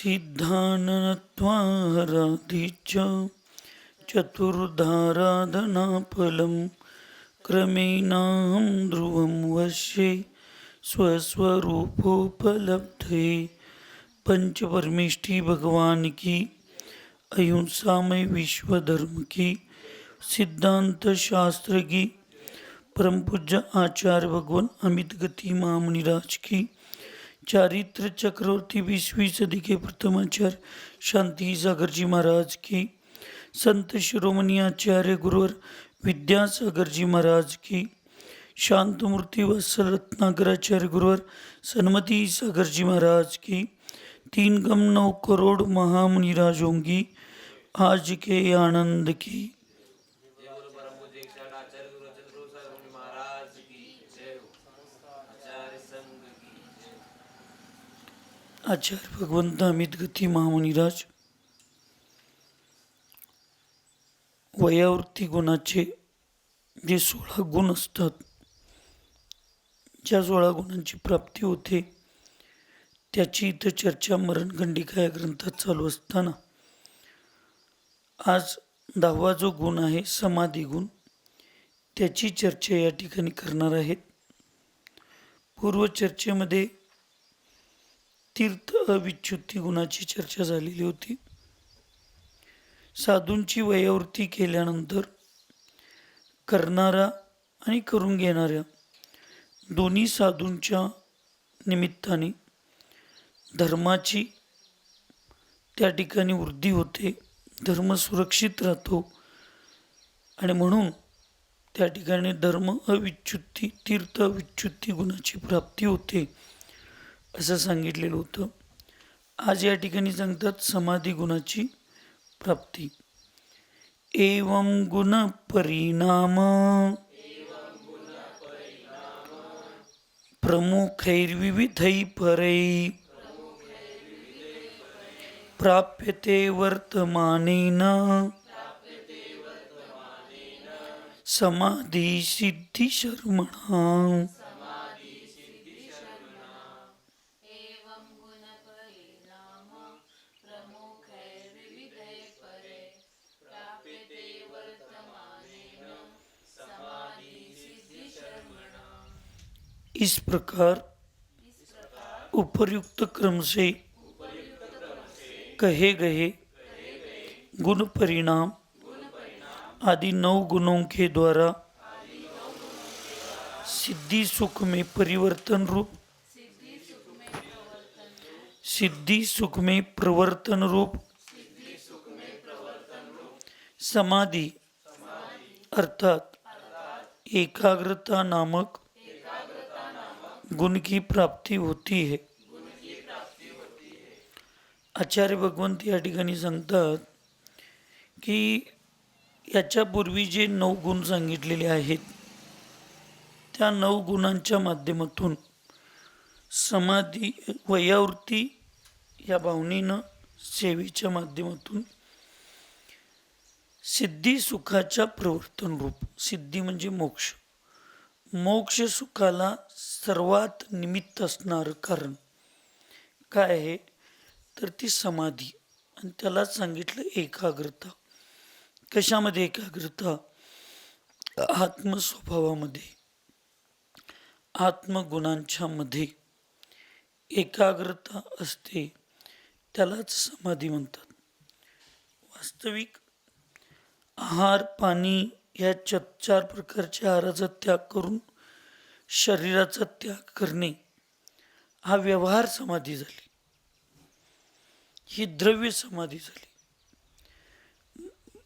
सिद्धाननत्वाराधिच चतुर्धाराधनाफलं क्रमेणाहं ध्रुवं वश्ये स्वस्वरूपोपलब्धे। पंचपरमेष्ठी भगवान की, अहिंसामय विश्व धर्म की, सिद्धांत शास्त्र की, परम पूज्य आचार्य भगवान अमित गति महामुनिराज की, चारित्र चक्रवर्ती 20वीं सदी के प्रथमाचार्य शांति सागर जी महाराज की, संत शिरोमणि आचार्य गुरुवर विद्यासागर जी महाराज की, शांतमूर्ति वत्सल रत्नाकराचार्य गुरुवर सन्मति सागर जी महाराज की, 3 9 करोड़ महामुनिराजों की आज के आनंद की। आचार्य भगवंत अमित गती महामुनिराज वयावृत्ती गुणाचे जे 16 गुण असतात, ज्या 16 गुणांची प्राप्ती होते त्याची इथं चर्चा मरणखंडिका या ग्रंथात चालू असताना आज 10वा जो गुण आहे समाधी गुण, त्याची चर्चा या ठिकाणी करणार आहेत. पूर्व चर्चेमध्ये तीर्थ अविच्युती गुणाची चर्चा झालेली होती. साधूंची वयोवृत्ती केल्यानंतर करणारा आणि करून घेणाऱ्या दोन्ही साधूंच्या निमित्ताने धर्माची त्या ठिकाणी वृद्धी होते, धर्म सुरक्षित राहतो आणि म्हणून त्या ठिकाणी धर्म अविच्युती तीर्थ अविच्युती गुणाची प्राप्ती होते असं सांगितलेलं होतं. आज या ठिकाणी सांगतात समाधी गुणाची प्राप्ती. एवं गुण परिणाम प्रमुखैर्विविधै परै प्राप्यते वर्तमानेन समाधि सिद्धि शर्मणा. इस प्रकार उपर्युक्त क्रम से कहे गए गुण परिणाम आदि 9 गुणों के द्वारा सिद्धि सुख में परिवर्तन रूप सिद्धि सुख में प्रवर्तन रूप समाधि अर्थात एकाग्रता नामक गुण की प्राप्ती होती है. आचार्य भगवंत या ठिकाणी सांगतात की याच्यापूर्वी जे 9 गुण सांगितलेले आहेत त्या 9 गुणांच्या माध्यमातून समाधी वयावृत्ती या भावनेनं सेवेच्या माध्यमातून सिद्धी सुखाच्या प्रवर्तन रूप, सिद्धी म्हणजे मोक्ष, मोक्ष सुखाला सर्वात निमित्त असणारं कारण काय आहे तर ती समाधी, आणि त्याला सांगितलं एकाग्रता. कशामध्ये एकाग्रता? आत्मस्वभावामध्ये, आत्मगुणांच्या मध्ये एकाग्रता असते, त्यालाच समाधी म्हणतात. वास्तविक आहार पाणी या 4 प्रकारच्या आहाराचा त्याग करून शरीराचा त्याग करणे हा व्यवहार समाधी झाली, ही द्रव्य समाधी झाली.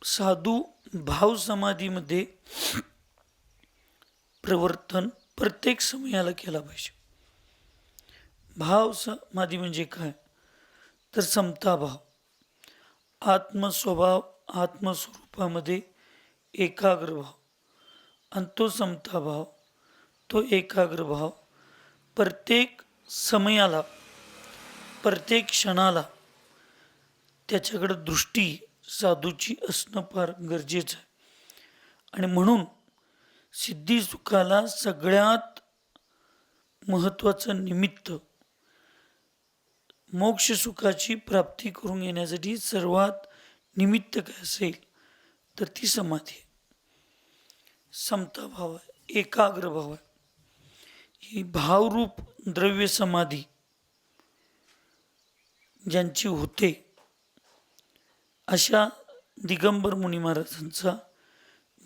साधू भाव समाधीमध्ये प्रवर्तन प्रत्येक समयाला केला पाहिजे. भाव समाधी म्हणजे काय तर समता भाव, आत्मस्वभाव आत्मस्वरूपामध्ये एकाग्र भाव, आणि तो समता भाव तो एकाग्र भाव प्रत्येक समयाला प्रत्येक क्षणाला त्याच्याकडे दृष्टी साधूची असणं फार गरजेचं आहे. आणि म्हणून सिद्धी सुखाला सगळ्यात महत्त्वाचं निमित्त मोक्ष सुखाची प्राप्ती करून घेण्यासाठी सर्वात निमित्त काय असेल तर ती समाधी आहे. समता भाव आहे, एकाग्र भाव आहे. ही भावरूप द्रव्य समाधी ज्यांची होते अशा दिगंबर मुनी महाराजांचा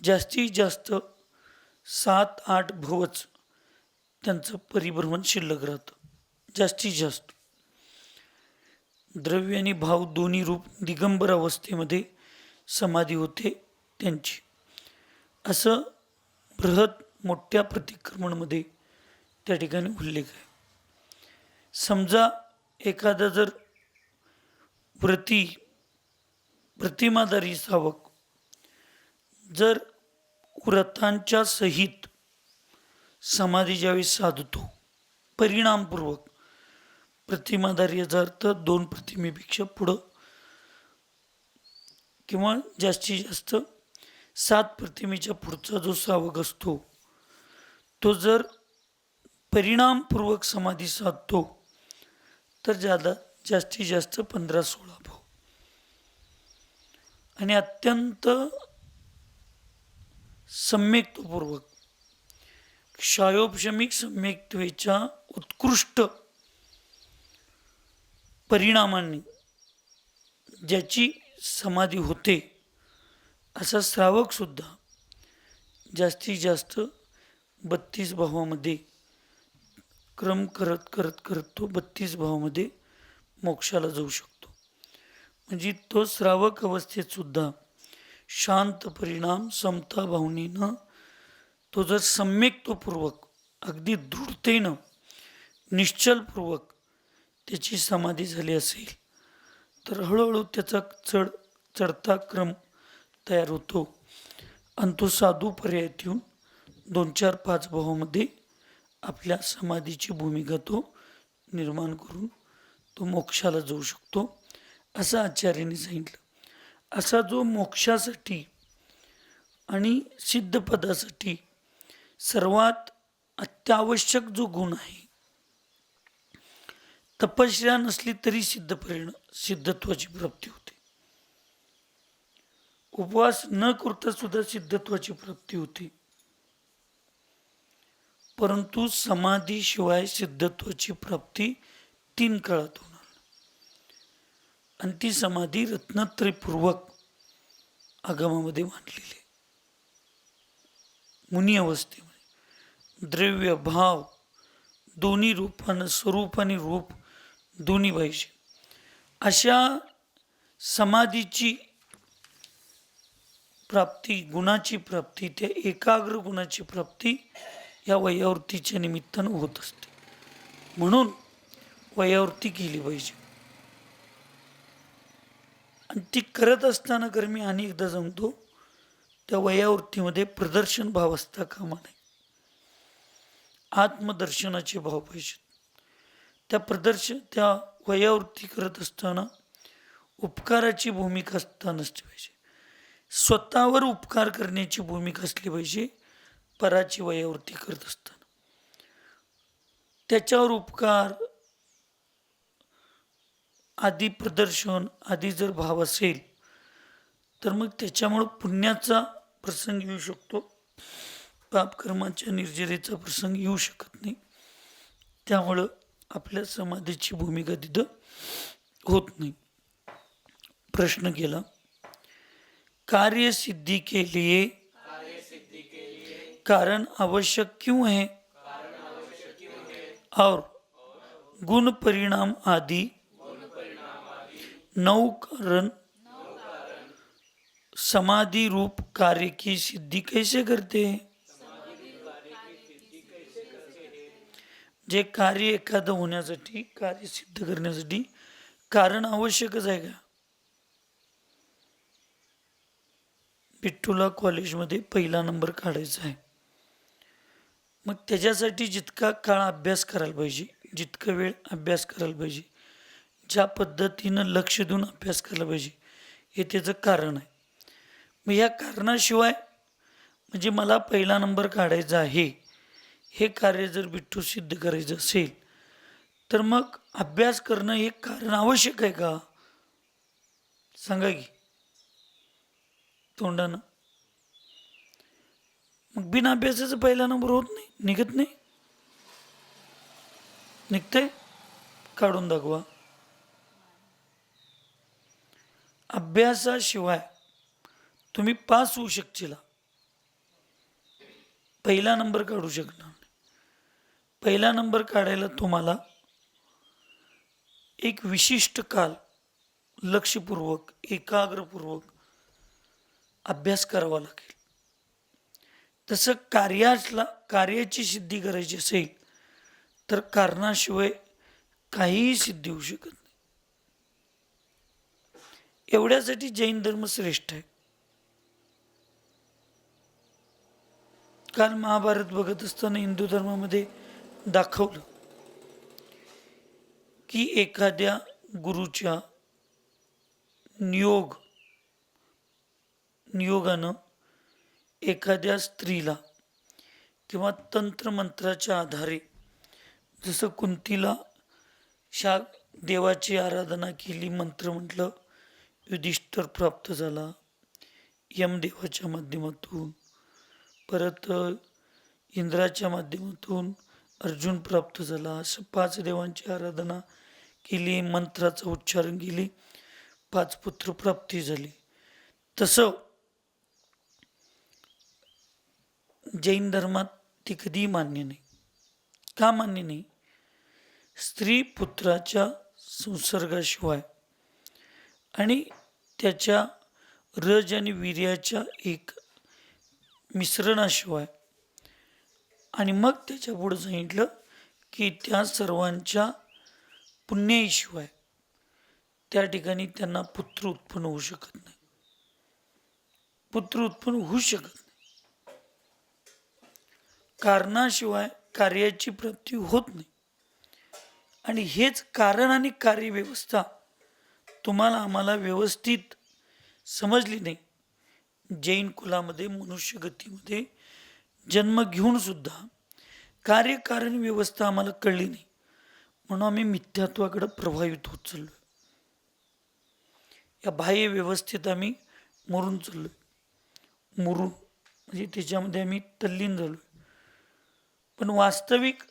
जास्तीत जास्त 7-8 भवच त्यांचं परिभ्रमण शिल्लक राहतं. जास्तीत जास्त द्रव्य आणि भाव दोन्ही रूप दिगंबर अवस्थेमध्ये समाधी होते त्यांची. असं बृहत मोठ्या प्रतिक्रमणमध्ये त्या ठिकाणी उल्लेख आहे. समजा एखादा जर प्रतिमाधारी सावक जर व्रतांच्या सहित समाधी ज्यावेळी साधतो परिणामपूर्वक, प्रतिमाधारी याचा अर्थ 2 प्रतिमेपेक्षा पुढं किंवा जास्तीत जास्त 7 प्रतिमेच्या पुढचा जो सावक असतो तो जर परिणामपूर्वक समाधी साधतो तर जास्तीत जास्त 15-16 भाव आणि अत्यंत सम्यक्तपूर्वक क्षयोपशमिक सम्यक्त्वेच्या उत्कृष्ट परिणामांनी ज्याची समाधी होते असा श्रावक सुद्धा जास्तीत जास्त 32 भावामध्ये क्रम करत करत करत तो 32 भावामध्ये मोक्षाला जाऊ शकतो. म्हणजे तो श्रावक अवस्थेत सुद्धा शांत परिणाम समता भावनेनं तो जर सम्यक्तपूर्वक अगदी दृढतेनं निश्चलपूर्वक त्याची समाधी झाली असेल तर हळूहळू त्याचा चढता क्रम तयार होतो आणि तो साधू पर्यायात येऊन 2-4-5 भावामध्ये आपल्या समाधीची भूमिका तो निर्माण करून तो मोक्षाला जाऊ शकतो असं आचार्यांनी सांगितलं. असा जो मोक्षासाठी आणि सिद्धपदासाठी सर्वात अत्यावश्यक जो गुण आहे, तपश्चर्या नसली तरी सिद्धत्वाची प्राप्ती होते. उपवास न करता सुद्धा सिद्धत्वाची प्राप्ती होते. परंतु समाधीशिवाय सिद्धत्वाची प्राप्ती 3 काळात होणार आणि ती समाधी रत्नत्रयपूर्वक आगमामध्ये मांडलेली आहे. मुनी अवस्थेमध्ये द्रव्य भाव दोन्ही रूपानं, स्वरूप आणि रूप दोन्ही पाहिजे. अशा समाधीची प्राप्ती, गुणाची प्राप्ती, त्या एकाग्र गुणाची प्राप्ती या वयावृत्तीच्या निमित्तानं होत असते. म्हणून वयावृत्ती केली पाहिजे आणि ती करत असताना मी अनेकदा सांगतो त्या वयावृत्तीमध्ये प्रदर्शन भाव असता कामा नये. आत्मदर्शनाचे भाव पाहिजेत. त्या वयावृत्ती करत असताना उपकाराची भूमिका असता नसली पाहिजे. स्वतःवर उपकार करण्याची भूमिका असली पाहिजे पराची वयावृत्ती करत असताना. त्याच्यावर उपकार आदी प्रदर्शन आदी जर भाव असेल तर मग त्याच्यामुळं पुण्याचा प्रसंग येऊ शकतो, पापकर्माच्या निर्जरेचा प्रसंग येऊ शकत नाही. त्यामुळं आपल्या समाधीची भूमिका तिथं होत नाही. प्रश्न केला, कार्य सिद्धि के लिए कारण आवश्यक क्यों है और गुण परिणाम आदि 9 कारण समाधि रूप कार्य की सिद्धि कैसे करते हैं. जे कार्य एखादं होण्यासाठी, कार्य सिद्ध करण्यासाठी कारण आवश्यकच आहे का. बिट्टूला कॉलेजमध्ये 1ला नंबर काढायचा आहे. मग त्याच्यासाठी जितका काळ अभ्यास करायला पाहिजे, जितका वेळ अभ्यास करायला पाहिजे, ज्या पद्धतीनं लक्ष देऊन अभ्यास करायला पाहिजे हे त्याचं कारण आहे. मग ह्या कारणाशिवाय म्हणजे मला 1ला नंबर काढायचा आहे हे कार्य जर बिट्टू सिद्ध करायचं असेल तर मग अभ्यास करणं हे कारण आवश्यक आहे का? सांगा की तोंडानं. मग बिना अभ्यासाचं पहिला नंबर होत नाही, निघत नाही. निघतंय? काढून दाखवा. अभ्यासाशिवाय तुम्ही पास होऊ शकशील, पहिला नंबर काढू शकणार नाही. पहिला नंबर काढायला तुम्हाला एक विशिष्ट काल लक्षपूर्वक एकाग्रपूर्वक अभ्यास करावा लागेल. तसं कार्याची सिद्धी करायची असेल तर कारणाशिवाय काहीही सिद्धी होऊ शकत नाही. एवढ्यासाठी जैन धर्म श्रेष्ठ आहे. काल महाभारत बघत असताना हिंदू धर्मामध्ये दाखवलं की एखाद्या गुरुच्या नियोगानं एखाद्या स्त्रीला किंवा तंत्रमंत्राच्या आधारे, जसं कुंतीला देवाची आराधना केली, मंत्र म्हटलं, युधिष्ठिर प्राप्त झाला यमदेवाच्या माध्यमातून, परत इंद्राच्या माध्यमातून अर्जुन प्राप्त झाला. असं 5 देवांची आराधना केली, मंत्राचं उच्चारण केली, 5 पुत्र प्राप्ती झाली. तसं जैन धर्मात ती कधी मान्य नाही. का मान्य नाही? स्त्री पुत्राच्या संसर्गाशिवाय आणि त्याच्या रज आणि वीर्याच्या एक मिश्रणाशिवाय, आणि मग त्याच्या पुढे सांगितलं की त्या सर्वांच्या पुण्याईशिवाय त्या ठिकाणी त्यांना पुत्र उत्पन्न होऊ शकत नाही. पुत्र उत्पन्न होऊ शकत नाही. कारणाशिवाय कार्याची प्राप्ती होत नाही. आणि हेच कारण आणि कार्यव्यवस्था तुम्हाला आम्हाला व्यवस्थित समजली नाही. जैन कुलामध्ये मनुष्यगतीमध्ये जन्म घेऊन सुद्धा कार्यकारण व्यवस्था आम्हाला कळली नाही, म्हणून आम्ही मिथ्यात्वाकडे प्रभावित होत चाललोय. या बाह्य व्यवस्थेत आम्ही मरून चाललोय. म्हणजे त्याच्यामध्ये आम्ही तल्लीन झालोय. पण वास्तविक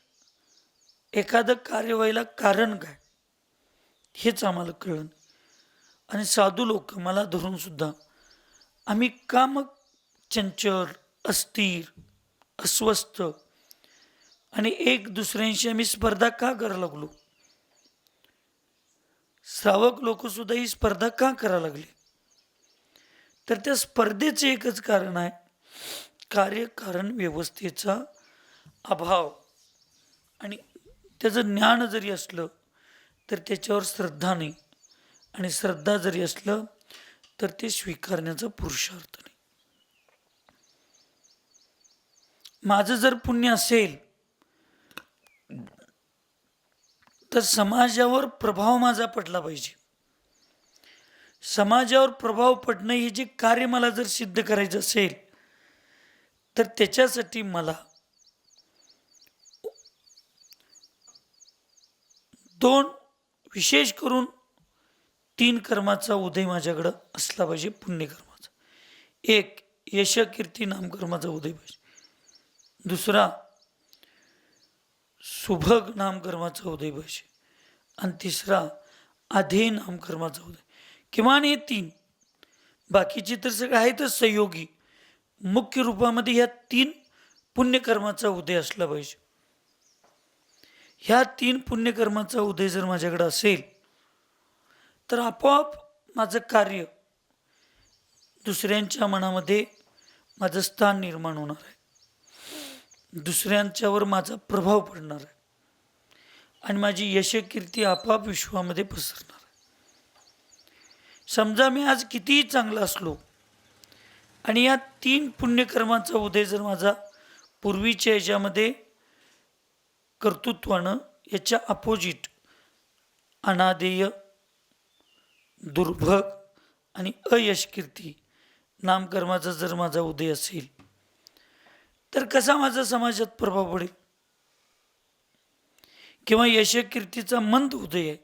एखादं कार्य व्हायला कारण काय हेच आम्हाला कळलं. आणि साधू लोक मला धरून सुद्धा आम्ही का मग चंचल, अस्थिर, अस्वस्थ आणि एक दुसऱ्यांशी आम्ही स्पर्धा का करायला लागलो? श्रावक लोक सुद्धा ही स्पर्धा का करायला लागली? तर त्या स्पर्धेचं एकच कारण आहे, कार्यकारण व्यवस्थेचा अभाव. आणि त्याचं ज्ञान जरी असलं तर त्याच्यावर श्रद्धा नाही, आणि श्रद्धा जरी असलं तर ते स्वीकारण्याचा पुरुषार्थ नाही. माझं जर पुण्य असेल तर समाजावर प्रभाव माझा पडला पाहिजे. समाजावर प्रभाव पडणं हे जे कार्य मला जर सिद्ध करायचं असेल तर त्याच्यासाठी मला 2, विशेष करून 3 कर्माचा उदय माझ्याकडं असला पाहिजे. पुण्यकर्माचा 1, यश कीर्ती नामकर्माचा उदय पाहिजे. 2, सुभग नामकर्माचा उदय पाहिजे. आणि 3, आधेय नामकर्माचा उदय. किमान हे 3. बाकीचे तर सगळे आहेतच सहयोगी. मुख्य रूपामध्ये ह्या 3 पुण्यकर्माचा उदय असला पाहिजे. ह्या 3 पुण्यकर्माचा उदय जर माझ्याकडे असेल तर आपोआप माझं कार्य दुसऱ्यांच्या मनामध्ये माझं स्थान निर्माण होणार आहे. दुसऱ्यांच्यावर माझा प्रभाव पडणार आहे आणि माझी यशकीर्ती आपोआप विश्वामध्ये पसरणार आहे. समजा मी आज कितीही चांगला असलो आणि या 3 पुण्यकर्माचा उदय जर माझा पूर्वीच्या याच्यामध्ये कर्तृत्वानं याच्या अपोजिट अनादेय, दुर्भग आणि अयशकीर्ती नामकर्माचा जर माझा उदय असेल तर कसा माझा समाजात प्रभाव पडेल? किंवा यशकीर्तीचा मंद उदय आहे,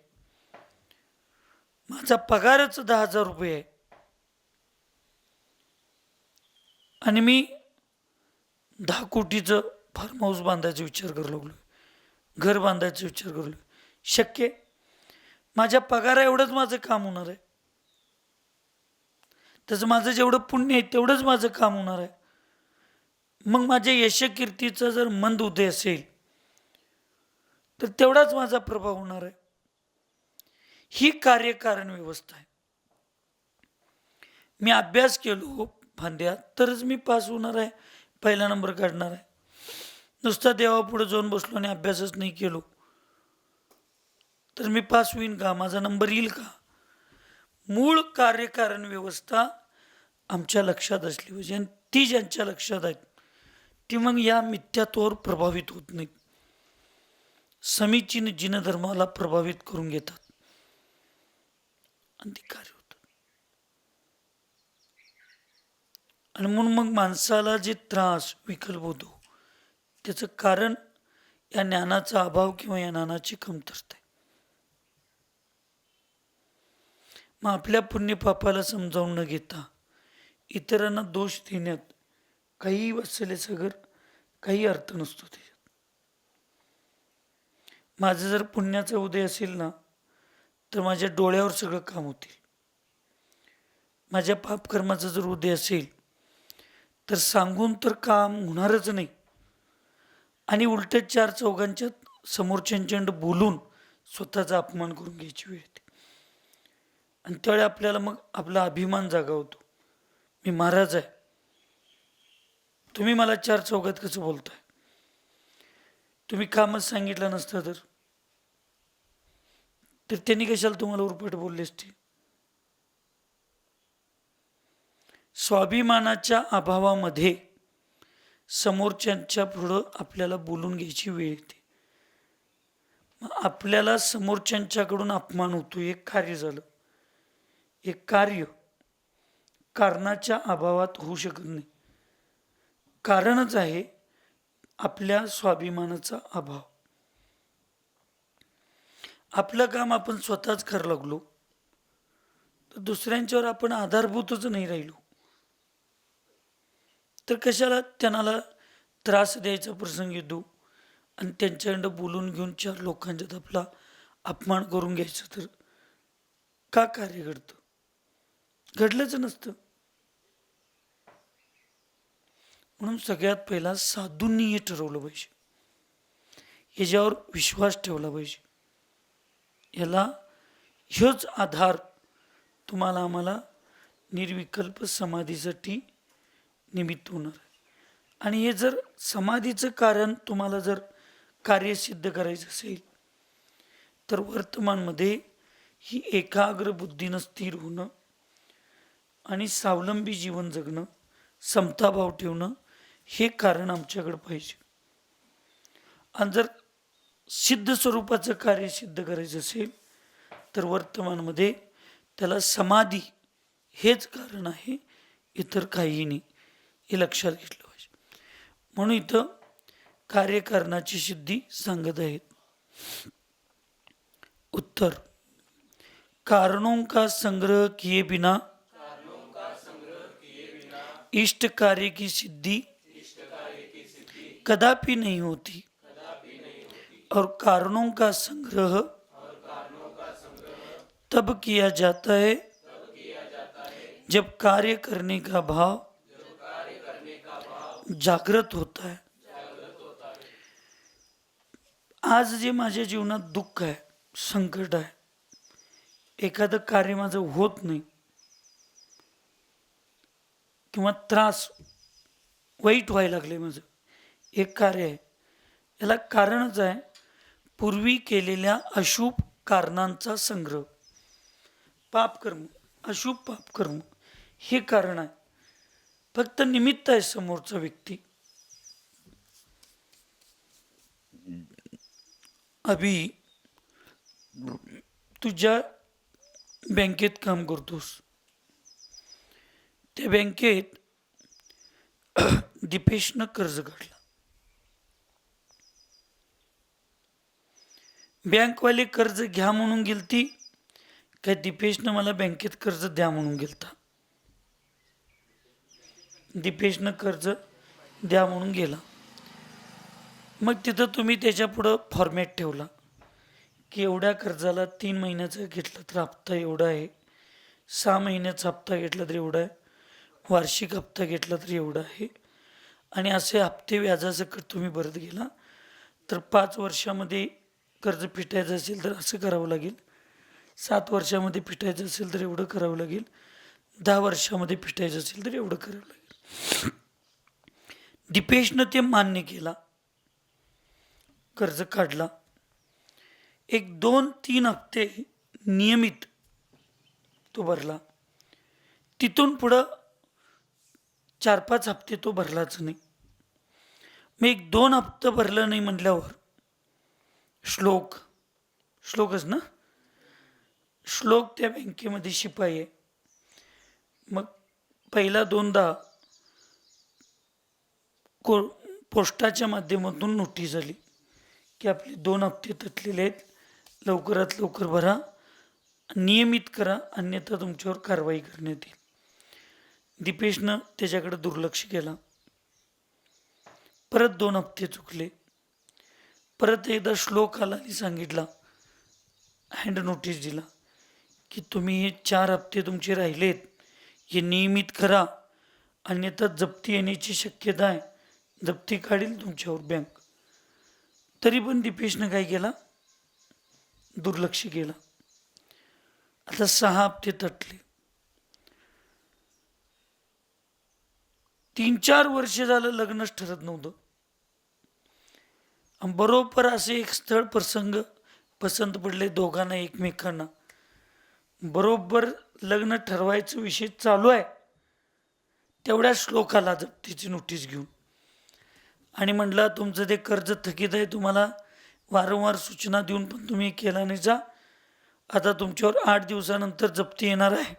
माझा पगारच 10,000 रुपये आहे आणि मी 10 कोटीचं फार्म हाऊस बांधायचा विचार करू लागलो, घर बांधायचा विचार करू लागलो, शक्य आहे? माझ्या पगारा एवढंच माझं काम होणार आहे, तसं माझं जेवढं पुण्य आहे तेवढंच माझं काम होणार आहे. मग माझ्या यशकीर्तीचा जर मंद उदय असेल तर तेवढाच माझा प्रभाव होणार आहे. ही कार्यकारण व्यवस्था आहे. मी अभ्यास केलो फांद्यात तरच मी पास होणार आहे, पहिला नंबर काढणार आहे. नुसता देवापुढे जाऊन बसलो आणि अभ्यासच नाही केलो तर मी पास होईन का? माझा नंबर येईल का? मूळ कार्यकारण व्यवस्था आमच्या लक्षात असली पाहिजे आणि ती ज्यांच्या लक्षात आहे ती मग या मिथ्यात्वावर प्रभावित होत नाही, समीचीन जिनधर्माला प्रभावित करून घेतात आणि ते कार्य होतं. आणि म्हणून मग माणसाला जे त्रास विकल्प होतो त्याचं कारण या ज्ञानाचा अभाव किंवा या ज्ञानाची कमतरता आहे. मग आपल्या पुण्यपापाला समजावून न घेता इतरांना दोष देण्यात काही वत्सले सागर काही अर्थ नसतो. त्याच्यात माझं जर पुण्याचा उदय असेल ना तर माझ्या डोळ्यावर सगळं काम होतील. माझ्या पापकर्माचा जर उदय असेल तर सांगून तर काम होणारच नाही आणि उलट चार चौघांच्या समोरच्यांच्याकडे बोलून स्वतःचा अपमान करून घ्यायची वेळ येते. आणि त्यावेळी आपल्याला मग आपला अभिमान जागा होतो, मी महाराज आहे, तुम्ही मला चार चौघात कसं बोलताय? तुम्ही कामच सांगितलं नसतं तर त्यांनी कशाला तुम्हाला उरपट बोलले असते? स्वाभिमानाच्या अभावामध्ये समोरच्यांच्या पुढं आपल्याला बोलून घ्यायची वेळ येते. मग आपल्याला समोरच्यांच्याकडून अपमान होतो. एक कार्य झालं, एक कार्य कारणाच्या अभावात होऊ शकत नाही. कारणच आहे आपल्या स्वाभिमानाचा अभाव. आपलं काम आपण स्वतःच करायला लागलो तर दुसऱ्यांच्यावर आपण आधारभूतच नाही राहिलो तर कशाला त्यांना त्रास द्यायचा प्रसंग येतो आणि त्यांच्याकडं बोलून घेऊन चार लोकांच्यात आपला अपमान करून घ्यायचं तर का कार्य घडतं? घडलंच नसतं. म्हणून सगळ्यात पहिला साधूंनी हे ठरवलं पाहिजे, याच्यावर विश्वास ठेवला पाहिजे. याला ह्योच आधार तुम्हाला आम्हाला निर्विकल्प समाधीसाठी निमित्त होणार आहे. आणि हे जर समाधीचं कारण तुम्हाला जर कार्य सिद्ध करायचं असेल तर वर्तमानमध्ये ही एकाग्र बुद्धीनं स्थिर होणं आणि स्वावलंबी जीवन जगणं, समताभाव ठेवणं हे कारण आमच्याकडे पाहिजे. आणि जर सिद्ध स्वरूपाचं कार्य सिद्ध करायचं असेल तर वर्तमानमध्ये त्याला समाधी हेच कारण आहे, इतर काहीही नाही, हे लक्षात घेतलं पाहिजे. म्हणून इथं कार्यकारणाची सिद्धी सांगत आहेत. उत्तर, कारणों का संग्रह किए बिना इष्ट कार्य की सिद्धि कदापि नहीं होती और कारणों का संग्रह तब किया जाता है जब कार्य करने का भाव जागृत होता है. आज जे माझ्या जीवनात दुःख आहे, संकट आहे, एखादं कार्य माझं होत नाही किंवा त्रास वाईट व्हायला लागले, माझं एक कार्य आहे, याला कारणच आहे पूर्वी केलेल्या अशुभ कारणांचा संग्रह. पापकर्म, अशुभ पापकर्म हे कारण आहे, फक्त निमित्त आहे समोरचा व्यक्ती. अभि तू ज्या बँकेत काम करतोस त्या बँकेत दीपेशनं कर्ज काढलं. बँकवाले कर्ज घ्या म्हणून गेलती काय दीपेशनं मला बँकेत कर्ज द्या म्हणून गेलता? दीपेशनं कर्ज द्या म्हणून गेला. मग तिथं तुम्ही त्याच्या पुढं फॉर्मॅट ठेवला की एवढ्या कर्जाला 3 महिन्याचा घेतला तर हप्ता एवढा आहे, 6 महिन्याचा हप्ता घेतला तर एवढा आहे, वार्षिक हप्ता घेतला तर एवढा आहे, आणि असे हप्ते व्याजासकट तुम्ही भरत गेला तर 5 वर्षामध्ये कर्ज फिटायचं असेल तर असं करावं लागेल, 7 वर्षामध्ये फिटायचं असेल तर एवढं करावं लागेल, 10 वर्षामध्ये फिटायचं असेल तर एवढं करावं लागेल. दीपेशनं ते मान्य केला, कर्ज काढला. एक 2-3 हप्ते नियमित तो भरला. तिथून पुढं 4-5 हप्ते तो भरलाच नाही. मग 1-2 हप्ते भरलं नाही म्हटल्यावर श्लोकच ना, श्लोक त्या बँकेमध्ये शिपाई आहे. मग पहिला 2दा पोस्टाच्या माध्यमातून नोटीस आली की आपले 2 हप्ते तटलेले आहेत, लवकरात लवकर भरा, नियमित करा, अन्यथा तुमच्यावर कारवाई करण्यात येईल. दीपेशनं त्याच्याकडे दुर्लक्ष केला. परत 2 हप्ते चुकले. परत एकदा श्लोक आला आणि सांगितला, हँड नोटीस दिला की तुम्ही हे 4 हप्ते तुमचे राहिलेत, हे नियमित करा, अन्यथा जप्ती येण्याची शक्यता आहे, जप्ती काढील तुमच्यावर बँक. तरी पण दीपेशनं काय केला, दुर्लक्ष केलं. आता 6 हप्ते तटले. 3-4 वर्ष झालं लग्नच ठरत नव्हतं. बरोबर असे एक स्थळ प्रसंग पसंत पडले दोघांना एकमेकांना. बरोबर लग्न ठरवायचं विषय चालू आहे तेवढ्या श्लोकाला जप्तीची नोटीस घेऊन आणि म्हटलं, तुमचं ते कर्ज थकीत आहे, तुम्हाला वारंवार सूचना देऊन पण तुम्ही केला नाही, जा आता तुमच्यावर 8 दिवसानंतर जप्ती येणार आहे,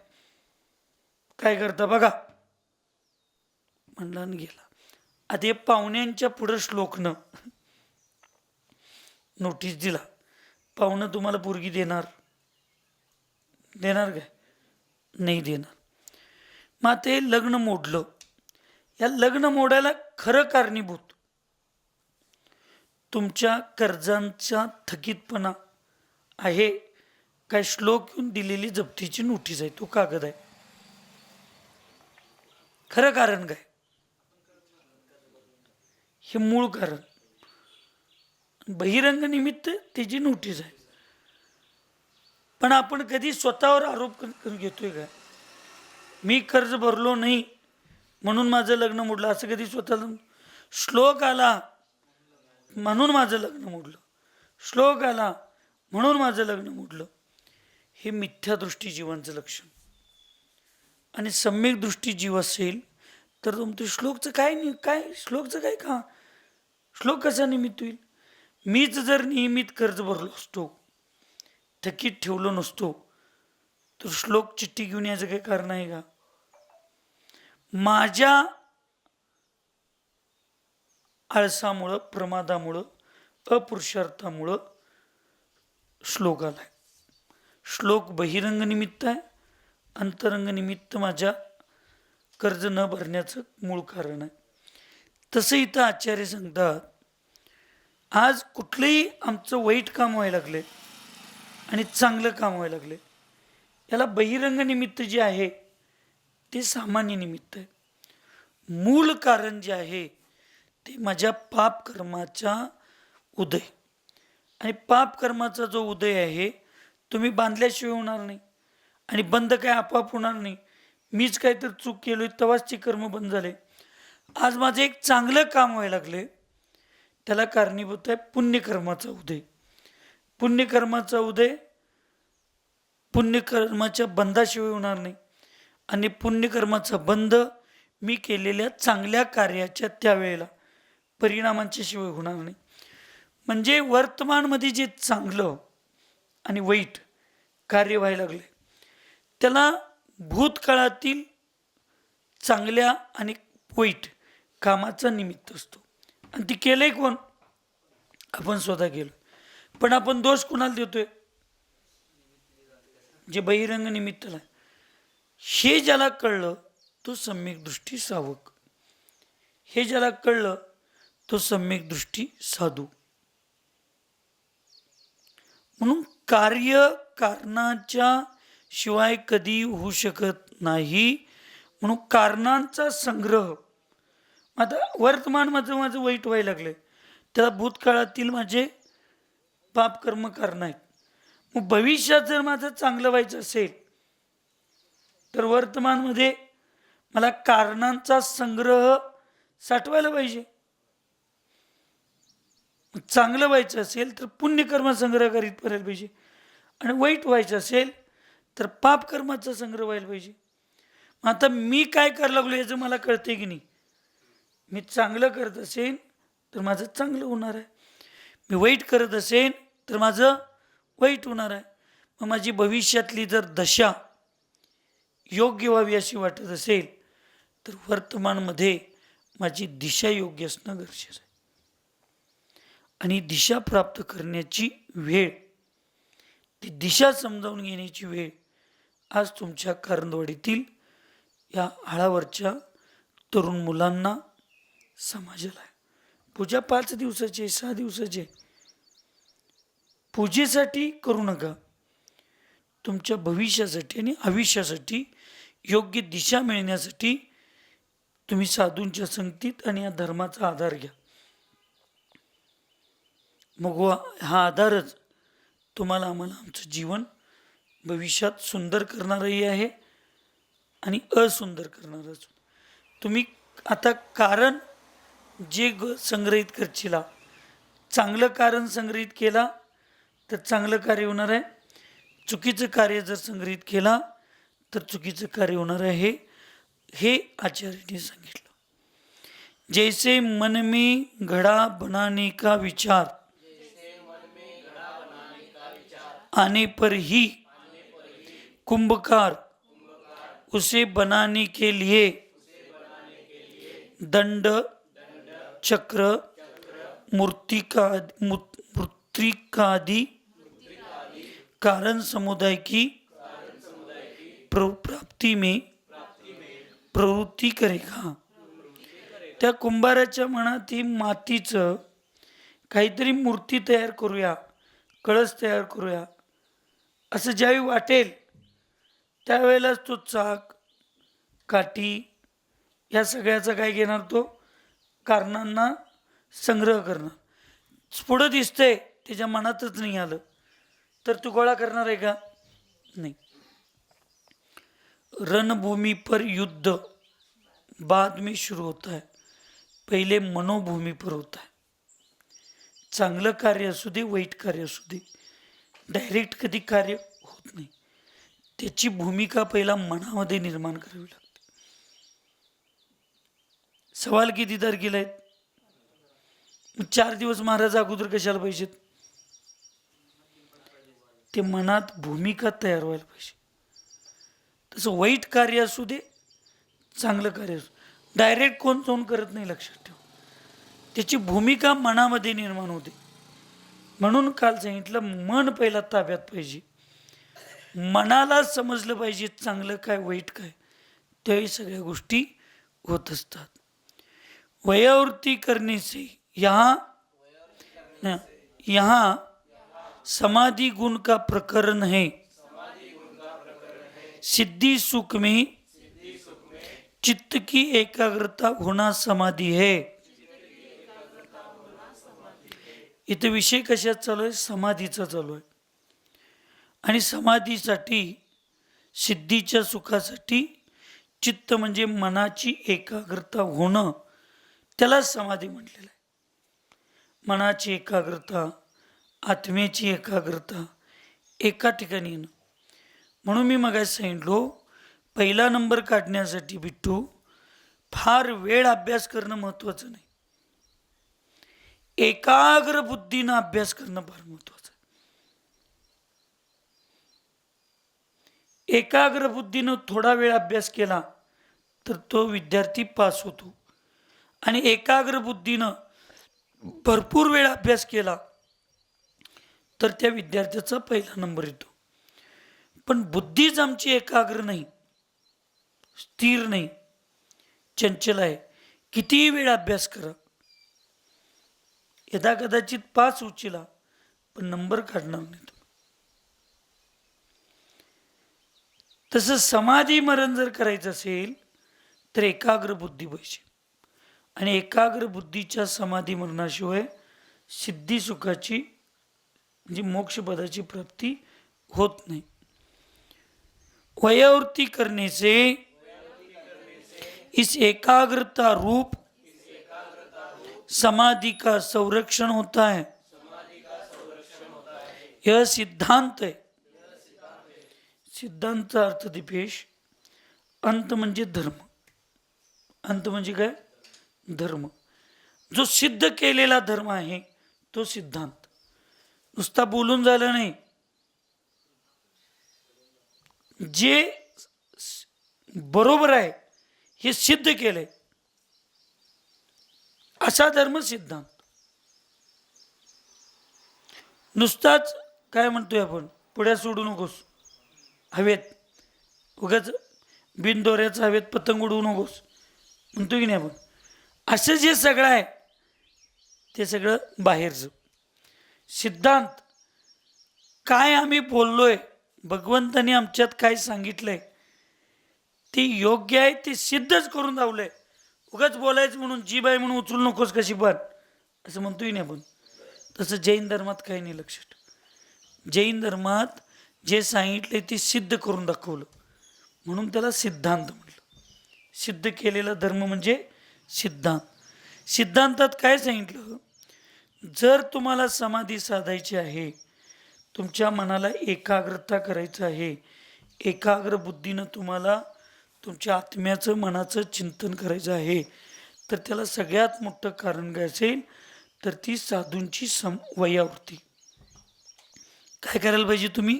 काय करता बघा म्हणला आणि गेला. आता हे पाहुण्यांच्या पुढं श्लोकनं नोटीस दिला, पाहुणं तुम्हाला पोरगी देणार काय? नाही देणार. मग आता हे लग्न मोडलं. या लग्न मोडायला खरं कारणीभूत तुमच्या कर्जांचा थकीतपणा आहे काय श्लोक येऊन दिलेली जप्तीची नोटीस आहे, तो कागद आहे? खरं कारण काय? हे मूळ कारण. बहिरंग निमित्त त्याची नोटीस आहे. पण आपण कधी स्वतःवर आरोप करून घेतोय का? मी कर्ज भरलो नाही म्हणून माझं लग्न मोडलं, असं कधी स्वतःला? श्लोक आला म्हणून माझं लग्न मोडलं, श्लोक आला म्हणून माझं लग्न मोडलं, हे मिथ्यादृष्टी जीवांचं लक्षण. आणि सम्यक दृष्टी जीव असेल तर तुमचं श्लोकचं काय श्लोकचं काय का श्लोक कसा निमित्त होईल? मीच जर नियमित कर्ज भरलो असतो, थकीत ठेवलो नसतो, तर श्लोक चिठ्ठी घेऊन याचं काही कारण आहे का? माझ्या आळसामुळं, प्रमादामुळं, अपुरुषार्थामुळं श्लोक आलाय. श्लोक बहिरंग निमित्त आहे, अंतरंग निमित्त माझ्या कर्ज न भरण्याचं मूळ कारण आहे. तसं इथं आचार्य सांगतात, आज कुठलंही आमचं वाईट काम व्हायला लागले आणि चांगलं काम व्हायला लागले, याला बहिरंग निमित्त जे आहे ते सामान्य निमित्त आहे. मूळ कारण जे आहे ते माझ्या पाप कर्माचा उदय. आणि पाप कर्माचा जो उदय आहे तुम्ही बांधल्याशिवाय होणार नाही, आणि बंद काय आपोआप होणार नाही. मीच काय तर चूक केलोय तेव्हाच ते कर्म बंद झाले. आज माझं एक चांगलं काम व्हायला लागले, त्याला कारणीभूत आहे पुण्यकर्माचा उदय. पुण्यकर्माचा उदय पुण्यकर्माच्या बंदाशिवाय होणार नाही, आणि पुण्यकर्माचा बंद मी केलेल्या चांगल्या कार्याच्या त्यावेळेला परिणामांच्या शिवाय होणार नाही. म्हणजे वर्तमानमध्ये जे चांगलं आणि वाईट कार्य व्हायला लागले त्याला भूतकाळातील चांगल्या आणि वाईट कामाचा निमित्त असतो. आणि ती केलंय कोण? आपण स्वतः केलं. पण आपण दोष कुणाला देतोय? जे बहिरंग निमित्ताला. हे ज्याला कळलं तो सम्यक दृष्टी सावक, हे ज्याला कळलं तो सम्यक दृष्टी साधू. म्हणून कार्य कारणाच्या शिवाय कधी होऊ शकत नाही. म्हणून कारणांचा संग्रह. आता वर्तमान माझं वाईट व्हायला लागलंय, त्याला भूतकाळातील माझे पाप कर्म कारण आहेत. मग भविष्यात जर माझं चांगलं व्हायचं असेल तर वर्तमानमध्ये मला कारणांचा संग्रह साठवायला पाहिजे. चांगलं व्हायचं असेल तर पुण्यकर्म संग्रह करीत करायला पाहिजे, आणि वाईट व्हायचं असेल तर पापकर्माचा संग्रह व्हायला पाहिजे. आता मी काय करायला लागलो याचं मला कळते की नाही. मी चांगलं करत असेल तर माझं चांगलं होणार आहे, मी वाईट करत असेल तर माझं वाईट होणार आहे. मग माझी भविष्यातली जर दशा योग्य व्हावी अशी वाटत असेल तर वर्तमानमध्ये माझी दिशा योग्य असणं गरजेचं आहे. आणि दिशा प्राप्त करण्याची वेळ, ती दिशा समजावून घेण्याची वेळ आज तुमच्या कारंदवाडीतील या आळावरच्या तरुण मुलांना, समाजाला आहे. पूजा 5 दिवसाची आहे, 6 दिवसाची आहे. पूजेसाठी करू नका, तुमच्या भविष्यासाठी आणि आयुष्यासाठी योग्य दिशा मिळण्यासाठी तुम्ही साधूंच्या संगतीत आणि या धर्माचा आधार घ्या. मग हा आधारच तुम्हाला आम्हाला आमचं जीवन भविष्यात सुंदर करणारही आहे आणि असुंदर करणारच. तुम्ही आता कारण जे संग्रहित करशीला, चांगलं कारण संग्रहित केला तर चांगलं कार्य होणार आहे, चुकीचं कार्य जर संग्रहित केला तर चुकीचं कार्य होणार आहे. हे आचार्याने सांगितलं. जैसे मन में घड़ा बनाने का विचार आने पर ही कुंभकार उसे बनाने के लिए दंड, चक्र, मूर्तिकादि कारण समुदाय की प्राप्ति में प्रवृत्ती करेगा. त्या कुंभाराच्या मनात ही मातीचं काहीतरी मूर्ती तयार करूया, कळस तयार करूया असं ज्यावेळी वाटेल त्यावेळेलाच तो चाक, काठी या सगळ्याचा काय घेणार, तो कारणांना संग्रह करणार. पुढं दिसतंय त्याच्या मनातच नाही आलं तर तो गोळा करणार आहे का? नाही. रणभूमि पर युद्ध बाद में शुरू होता है, पहिले मनोभूमि पर होता है. चांगलं कार्य असू दे, वाईट कार्य असू दे, डायरेक्ट कधी कार्य होत नाही. त्याची भूमिका पहिला मनामध्ये निर्माण करावी लागते. सवाल किती तारखेला आहेत? 4 दिवस महाराज अगोदर कशाला पाहिजेत? ते मनात भूमिका तयार व्हायला पाहिजे. तसं वाईट कार्य असू दे, चांगलं कार्य असू, डायरेक्ट कोण जाऊन करत नाही. लक्षात ठेव, त्याची भूमिका मनामध्ये निर्माण होते. म्हणून काल सांगितलं, मन पहिला ताब्यात पाहिजे. मनाला समजलं पाहिजे चांगलं काय वाईट काय, त्याही सगळ्या गोष्टी होत असतात. वयोवृत्ति करने से यहाँ समाधि गुण का प्रकरण है. सिद्धि सुख में चित्त की एकाग्रता होना समाधी है. इथे विषय कशात चालू आहे? समाधीचा चालू आहे. आणि समाधीसाठी, सिद्धीच्या सुखासाठी चित्त म्हणजे मनाची एकाग्रता होणं, त्याला समाधी म्हटलेलं आहे. मनाची एकाग्रता, आत्म्याची एकाग्रता एका ठिकाणी येणं. म्हणून मी मगाशी सांगितलो, पहिला नंबर काढण्यासाठी बिट्टू फार वेळ अभ्यास करणं महत्त्वाचं नाही, एकाग्र बुद्धीनं अभ्यास करणं फार महत्त्वाचं आहे. एकाग्र बुद्धीनं थोडा वेळ अभ्यास केला तर तो विद्यार्थी पास होतो, आणि एकाग्र बुद्धीनं भरपूर वेळ अभ्यास केला तर त्या विद्यार्थ्याचा पहिला नंबर येतो. पण बुद्धीच आमची एकाग्र नाही, स्थिर नाही, चंचल आहे. कितीही वेळ अभ्यास करा, यदा कदाचित पास उचिला पण नंबर काढणार नाही. तसं समाधी मरण जर करायचं असेल तर एकाग्र बुद्धी पाहिजे. आणि एकाग्र बुद्धीच्या समाधी मरणाशिवाय सिद्धी सुखाची म्हणजे मोक्षपदाची प्राप्ती होत नहीं। वयोवृत्ति करने से इस एकाग्रता रूप समाधि का संरक्षण होता है। यह सिद्धांत है। सिद्धांत अर्थ दीपेश, अंत म्हणजे धर्म। अंत म्हणजे काय? धर्म। जो सिद्ध केलेला धर्म आहे तो सिद्धांत। नुसता बोलून झालं नाही, जे बरोबर आहे हे सिद्ध केलंय असा धर्म सिद्धांत। नुसताच काय म्हणतोय आपण, पुढ्या सोडू नकोस हवेत, उगाच बिनदोऱ्याचं हवेत पतंग उडवू नकोस म्हणतो की नाही आपण, असं जे सगळं आहे ते सगळं बाहेरचं। सिद्धांत काय आम्ही बोललोय, भगवंतानी आमच्यात काय सांगितलंय ते योग्य आहे ते सिद्धच करून दावलंय। उगाच बोलायचं म्हणून जीभ आहे म्हणून उचलू नकोस कशी पण असं म्हणतोय नाही आपण। तसं जैन धर्मात काही नाही, लक्षात। जैन धर्मात जे सांगितले ते सिद्ध करून दाखवलं म्हणून त्याला सिद्धांत म्हटलं। सिद्ध केलेला धर्म म्हणजे सिद्धांत। सिद्धांतात काय सांगितलं, जर तुम्हाला समाधी साधायची आहे, तुमच्या मनाला एकाग्रता करायचं आहे, एकाग्र बुद्धीनं तुम्हाला तुमच्या आत्म्याचं मनाचं चिंतन करायचं आहे, तर त्याला सगळ्यात मोठं कारण काय असेल तर ती साधूंची वयावृत्ती। काय करायला पाहिजे तुम्ही?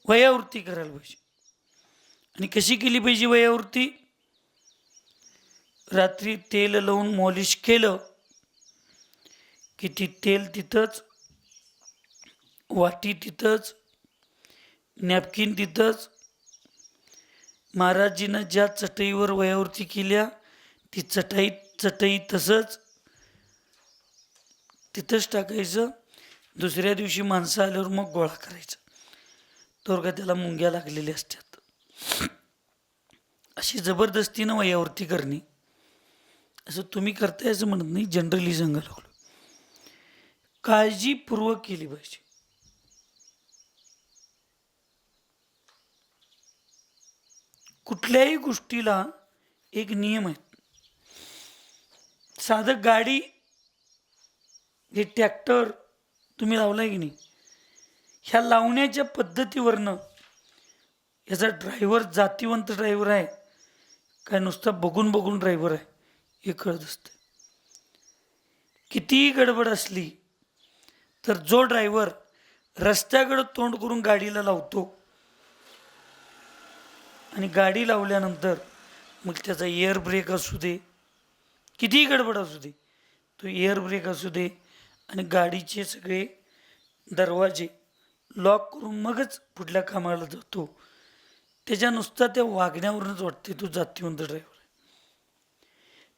वयावृत्ती करायला पाहिजे। आणि कशी केली पाहिजे वयावृत्ती? रात्री तेल लावून मॉलिश केलं की ती तेल तिथंच, वाटी तिथंच, नॅपकिन तिथंच, महाराजीनं ज्या चटईवर वयावृत्ती केल्या ती चटई तसंच तिथंच टाकायचं। दुसऱ्या दिवशी माणसं आल्यावर मग गोळा करायचा, तर का त्याला मुंग्या लागलेल्या असतात। अशी जबरदस्तीनं वयावृत्ती करणे असं तुम्ही करताय असं म्हणत नाही, जनरली सांगायला लागलो। काळजीपूर्वक केली पाहिजे। कुठल्याही गोष्टीला एक नियम आहे। साधं गाडी, हे ट्रॅक्टर तुम्ही लावलाय की नाही, ह्या लावण्याच्या पद्धतीवरनं याचा ड्रायव्हर जातीवंत ड्रायव्हर आहे काय नुसता बघून बघून ड्रायव्हर आहे हे कळत असते। कितीही गडबड असली तर जो ड्रायव्हर रस्त्याकडे तोंड करून गाडीला लावतो आणि गाडी लावल्यानंतर मग त्याचा एअर ब्रेक असू दे, कितीही गडबड असू दे, तो एअर ब्रेक असू दे आणि गाडीचे सगळे दरवाजे लॉक करून मगच पुढल्या कामाला जातो, त्याच्या नुसता त्या वागण्यावरूनच वाटते तो जातीवंत ड्रायव्हर आहे।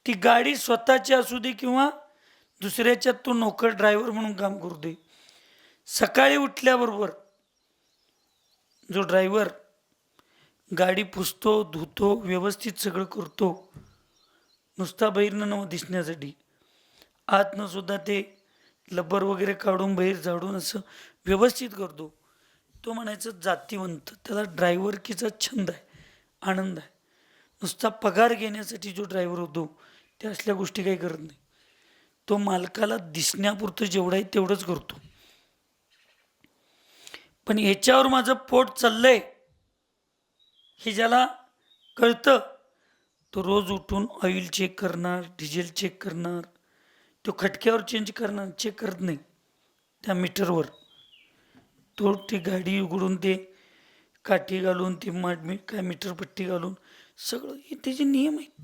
ती गाडी स्वतःची असू दे किंवा दुसऱ्याच्यात तो नोकर ड्रायव्हर म्हणून काम करू दे, सकाळी उठल्याबरोबर जो ड्रायव्हर गाडी पुसतो, धुतो, व्यवस्थित सगळं करतो, नुसता बाहेरनं न दिसण्यासाठी, आतनं सुद्धा ते लब्बर वगैरे काढून बाहेर झाडून असं व्यवस्थित करतो, तो म्हणायचं जातीवंत। त्याला ड्रायव्हरकीचा छंद आहे, आनंद आहे। नुसता पगार घेण्यासाठी जो ड्रायव्हर होतो त्या असल्या गोष्टी काही करत नाही, तो मालकाला दिसण्यापुरतं जेवढं आहे तेवढंच करतो। पण ह्याच्यावर माझं पोट चाललंय हे ज्याला कळतं तो रोज उठून ऑइल चेक करणार, डिझेल चेक करणार, तो खटक्यावर चेंज करणार, चेक करत नाही त्या मीटरवर, तो ती गाडी उघडून ते काठी घालून ती काय मीटर पट्टी घालून सगळं हे त्याचे नियम आहेत।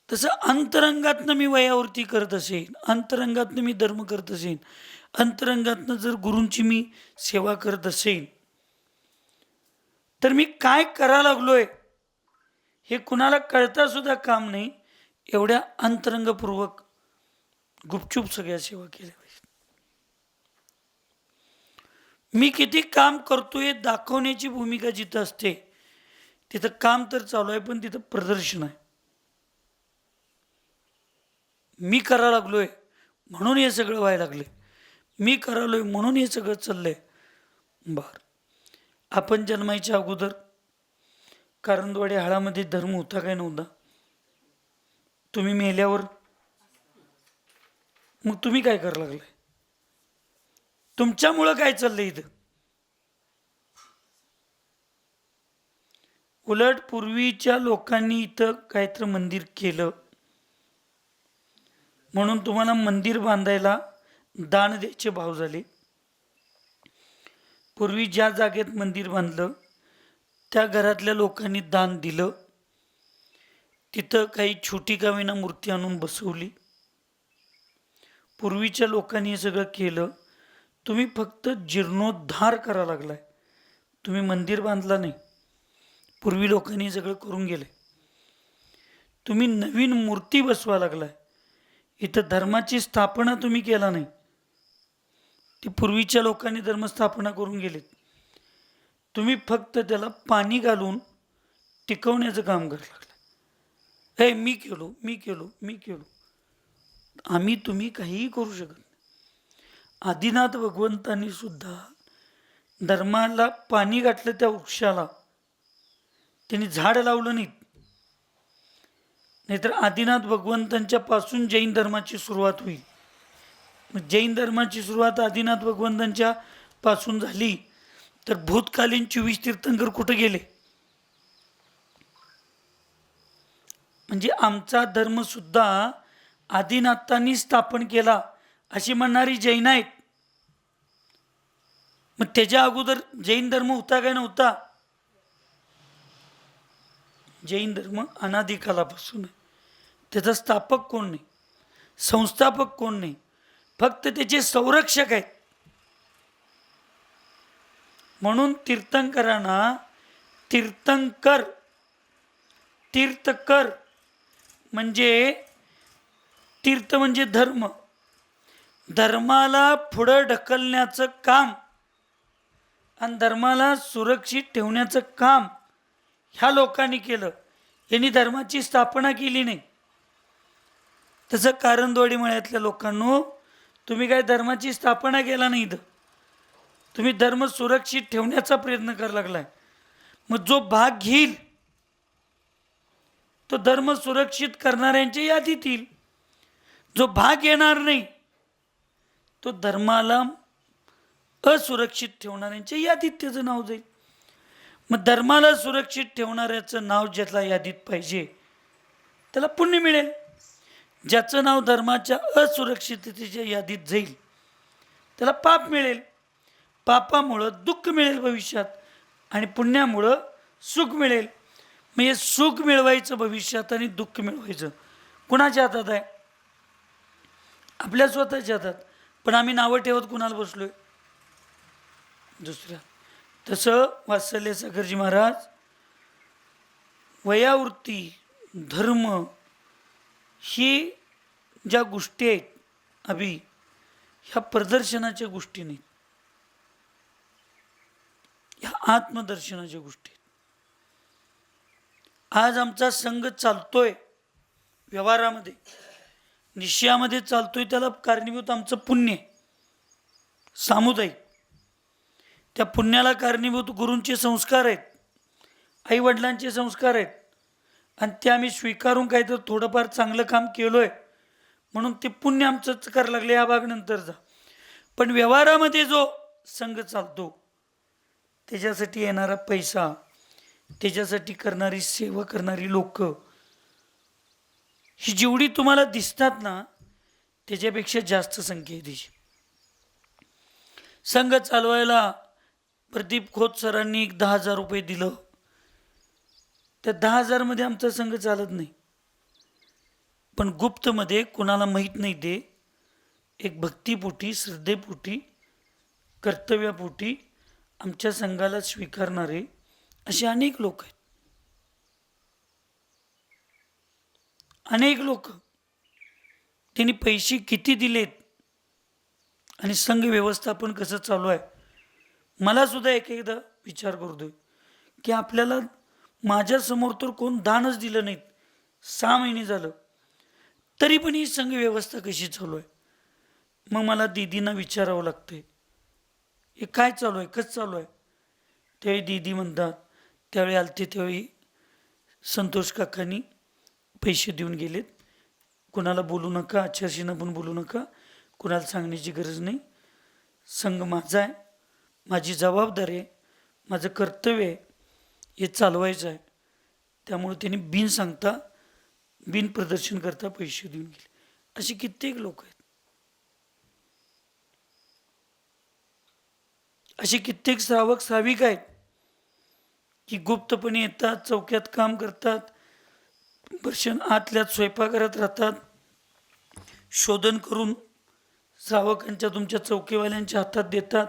तसं अंतरंगातनं मी वयावरती करत असेन, अंतरंगातनं मी धर्म करत असेन, अंतरंगातनं जर गुरूंची मी सेवा करत असेन, तर मी काय करा लागलोय हे कुणाला कळता सुद्धा काम नाही, एवढ्या अंतरंगपूर्वक गुपचूप सगळ्या सेवा केल्या पाहिजेत. मी किती काम करतोय दाखवण्याची भूमिका जिथं असते, तिथं काम तर चालू आहे, पण तिथं प्रदर्शन आहे. मी करा लागलोय म्हणून हे सगळं व्हायला लागले, मी करालोय म्हणून हे सगळं चाललंय. बर, आपण जन्मायच्या अगोदर कारंदवाडी हाळामध्ये धर्म होता काय नव्हता? तुम्ही मेल्यावर मग तुम्ही काय करायला लागलाय? तुमच्यामुळं काय चाललंय इथं? उलट पूर्वीच्या लोकांनी इथं काहीतरी मंदिर केलं म्हणून तुम्हाला मंदिर बांधायला दान द्यायचे भाव झाले. पूर्वी ज्या जागेत मंदिर बांधलं त्या घरातल्या लोकांनी दान दिलं, तिथं काही छोटी का होईना मूर्ती आणून बसवली. पूर्वीच्या लोकांनी हे सगळं केलं. तुम्ही फक्त जीर्णोद्धार करा लागलाय, तुम्ही मंदिर बांधला नाही. पूर्वी लोकांनी सगळं करून गेले, तुम्ही नवीन मूर्ती बसवा लागलाय. इथं धर्माची स्थापना तुम्ही केला नाही, ती पूर्वीच्या लोकांनी धर्मस्थापना करून गेलेत. तुम्ही फक्त त्याला पाणी घालून टिकवण्याचं काम करायला लागलं. हे मी केलो, मी केलो, मी केलो. आम्ही तुम्ही काहीही करू शकत नाही. आदिनाथ भगवंतांनी सुद्धा धर्माला पाणी घातलं, त्या वृक्षाला त्यांनी झाड लावलं नाही. नाहीतर आदिनाथ भगवंतांच्या पासून जैन धर्माची सुरुवात होईल. मग जैन धर्माची सुरुवात आदिनाथ भगवंतांच्या पासून झाली तर भूतकालीन 24 तीर्थंकर कुठे गेले? म्हणजे आमचा धर्म सुद्धा आदिनाथांनी स्थापन केला अशी म्हणणारी जैन आहेत. मग त्याच्या अगोदर जैन धर्म होता काय नव्हता? जैन धर्म अनादी कालापासून आहे. त्याचा स्थापक कोण नाही, संस्थापक कोण नाही, फक्त त्याचे संरक्षक आहेत. म्हणून तीर्थंकरांना तीर्थंकर, तीर्थकर म्हणजे तीर्थ म्हणजे धर्म, धर्माला पुढं ढकलण्याचं काम आणि धर्माला सुरक्षित ठेवण्याचं काम ह्या लोकांनी केलं. यांनी धर्माची स्थापना केली नाही. तसं कारंदवाडी मळ्यातल्या लोकांनो, तुम्ही काय धर्माची स्थापना केला नाही, इथं तुम्ही धर्म सुरक्षित ठेवण्याचा प्रयत्न करायला लागलाय. मग जो भाग घेईल तो धर्म सुरक्षित करणाऱ्यांच्या यादीत येईल. जो भाग येणार नाही तो धर्माला असुरक्षित ठेवणाऱ्यांच्या यादीत त्याचं नाव जाईल. मग धर्माला सुरक्षित ठेवणाऱ्याचं नाव ज्याला यादीत पाहिजे त्याला पुण्य मिळेल. ज्याचं नाव धर्माच्या असुरक्षिततेच्या यादीत जाईल त्याला पाप मिळेल. पापामुळं दुःख मिळेल भविष्यात आणि पुण्यामुळं सुख मिळेल. मग हे सुख मिळवायचं भविष्यात आणि दुःख मिळवायचं कुणाच्या हातात आहे? आपल्या स्वतःच्या हातात. पण आम्ही नावं ठेवत कुणाला बसलोय? दुसऱ्या. तसं वात्सल्य सागरजी महाराज वयावृत्ती, धर्म ही ज्या गोष्टी आहेत अभि, ह्या प्रदर्शनाच्या गोष्टी नाहीत, ह्या आत्मदर्शनाच्या गोष्टी. आज आमचा संघ चालतोय व्यवहारामध्ये, निश्चयामध्ये चालतोय, त्याला कारणीभूत आमचं पुण्य सामुदायिक. त्या पुण्याला कारणीभूत गुरूंचे संस्कार आहेत, आईवडिलांचे संस्कार आहेत, आणि ते आम्ही स्वीकारून काय तर थोडंफार चांगलं काम केलोय म्हणून ते पुण्य आमचंच करायला लागले. या भाग नंतरचा. पण व्यवहारामध्ये जो संघ चालतो त्याच्यासाठी येणारा पैसा, त्याच्यासाठी करणारी सेवा करणारी लोक, ही जेवढी तुम्हाला दिसतात ना त्याच्यापेक्षा जास्त संख्या आहे त्याची. संघ चालवायला प्रदीप खोत सरांनी 10,000 रुपये दिलं. त्या 10,000 मध्ये आमचा संघ चालत नाही. पण गुप्तमध्ये कुणाला माहीत नाही ते एक भक्तीपोटी, श्रद्धेपोटी, कर्तव्यापोटी आमच्या संघाला स्वीकारणारे असे अनेक लोक आहेत. अनेक लोक त्यांनी पैसे किती दिलेत आणि संघ व्यवस्थापन कसं चालू आहे. मला सुद्धा एक एकदा विचार करतोय की आपल्याला माझ्यासमोर तर कोण दानच दिलं नाहीत, 6 महिने झालं, तरी पण ही संघ व्यवस्था कशी चालू आहे. मग मला दीदींना विचारावं लागतंय हे काय चालू आहे, कसं चालू आहे. त्यावेळी दीदी म्हणतात, त्यावेळी आलते त्यावेळी संतोष काकांनी पैसे देऊन गेलेत, कुणाला बोलू नका, आचार्शींना पण बोलू नका, कुणाला सांगण्याची गरज नाही, संघ माझा आहे, माझी जबाबदारी आहे, माझं कर्तव्य आहे, हे चालवायचं आहे. त्यामुळे त्यांनी बिन सांगता, बिन प्रदर्शन करता पैसे देऊन गेले. असे कित्येक लोक आहेत, असे कित्येक श्रावक श्राविक आहेत की गुप्तपणे येतात, चौक्यात काम करतात, वर्षण आतल्यात स्वयंपाकघरात राहतात, शोधन करून श्रावकांच्या तुमच्या चौकीवाल्यांच्या हातात देतात.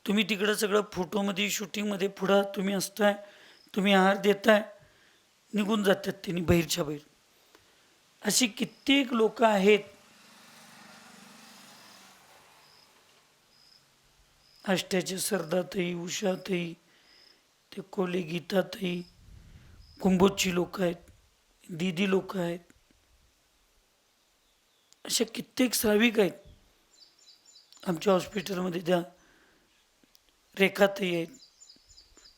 तुम्ही तिकडं सगळं फोटोमध्ये शूटिंगमध्ये पुढं तुम्ही असताय, तुम्ही आहार देताय, निघून जातात त्यांनी बाहेरच्या बाहेर. अशी कित्येक लोक आहेत. आष्ट्याचे सरदाताई, उषाताई, ते कोले गीताताई, कुंभोजची लोक आहेत, दीदी लोक आहेत, अशा कित्येक श्राविक आहेत. आमच्या हॉस्पिटलमध्ये त्या रेखाताई आहेत,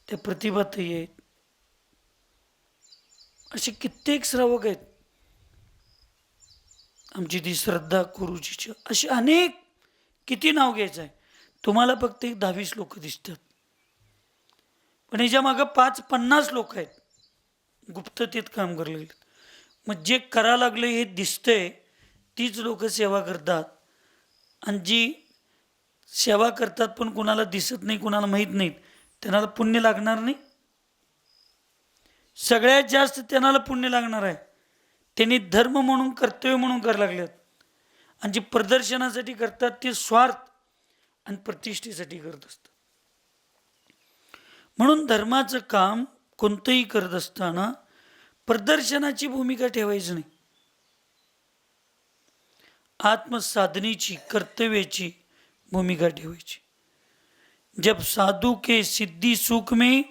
त्या प्रतिभाताई आहेत, असे कित्येक श्रावक आहेत. आमची ती श्रद्धा कुरुजीची, असे अनेक, किती नाव घ्यायचं आहे. तुम्हाला फक्त एक 10-20 लोक दिसतात, पण याच्या मागं 5-50 लोक आहेत गुप्ततेत काम करायला लागले. मग जे करा लागले हे दिसतंय तीच लोक सेवा करतात, आणि जी सेवा करतात पण कुणाला दिसत नाही, कुणाला माहीत नाहीत, त्यांना पुण्य लागणार नाही. सगळ्यात जास्त त्यांना पुण्य लागणार आहे. त्यांनी धर्म म्हणून, कर्तव्य म्हणून करायला लागलेत. आणि जे प्रदर्शनासाठी करतात ते स्वार्थ आणि प्रतिष्ठेसाठी करत असतात. म्हणून धर्माचं काम कोणतंही करत असताना प्रदर्शनाची भूमिका ठेवायची नाही, आत्मसाधनेची, कर्तव्याची भूमिका ठेवायची. जब साधु के सिद्धि सुख में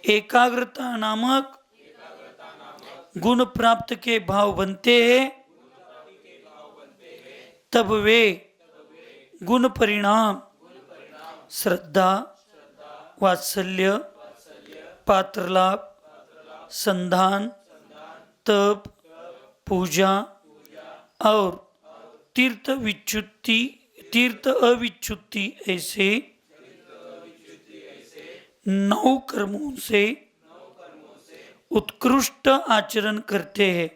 एकाग्रता नामक गुण प्राप्त के भाव बनते हैं, तब वे गुण परिणाम श्रद्धा, वात्सल्य, पात्रलाभ, संधान, तप, पूजा और तीर्थ अविच्युति ऐसे 9 कर्मों से उत्कृष्ट आचरण करते हैं.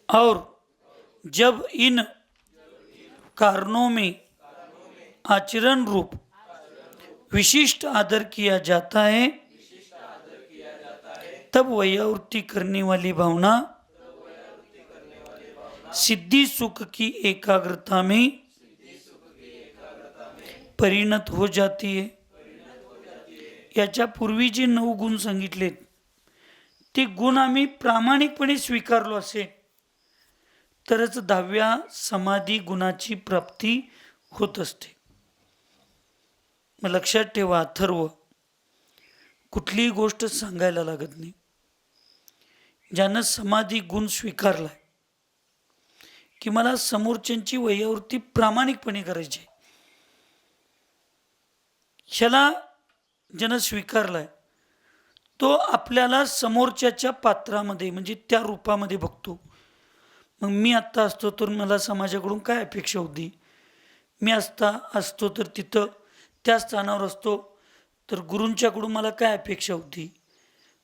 और जब इन कारणों में आचरण रूप विशिष्ट आदर किया जाता है, तब वैयावृत्ति करने वाली भावना सिद्धि सुख की एकाग्रता में परिणत हो जाती है. याच्या पूर्वी जे 9 गुण सांगितलेत ते गुण आम्ही प्रामाणिकपणे स्वीकारलो असेल तरच 10व्या समाधी गुणाची प्राप्ती होत असते. मग लक्षात ठेवा, अथर्व कुठलीही गोष्ट सांगायला लागत नाही. ज्यानं समाधी गुण स्वीकारलाय की मला समोरच्यांची वैयावृत्ती प्रामाणिकपणे करायची, ह्याला ज्यानं स्वीकारलाय तो आपल्याला समोरच्याच्या पात्रामध्ये म्हणजे त्या रूपामध्ये बघतो. मग मी आत्ता असतो तर मला समाजाकडून काय अपेक्षा होती, मी असतो तर तिथं त्या स्थानावर असतो तर गुरूंच्याकडून मला काय अपेक्षा होती,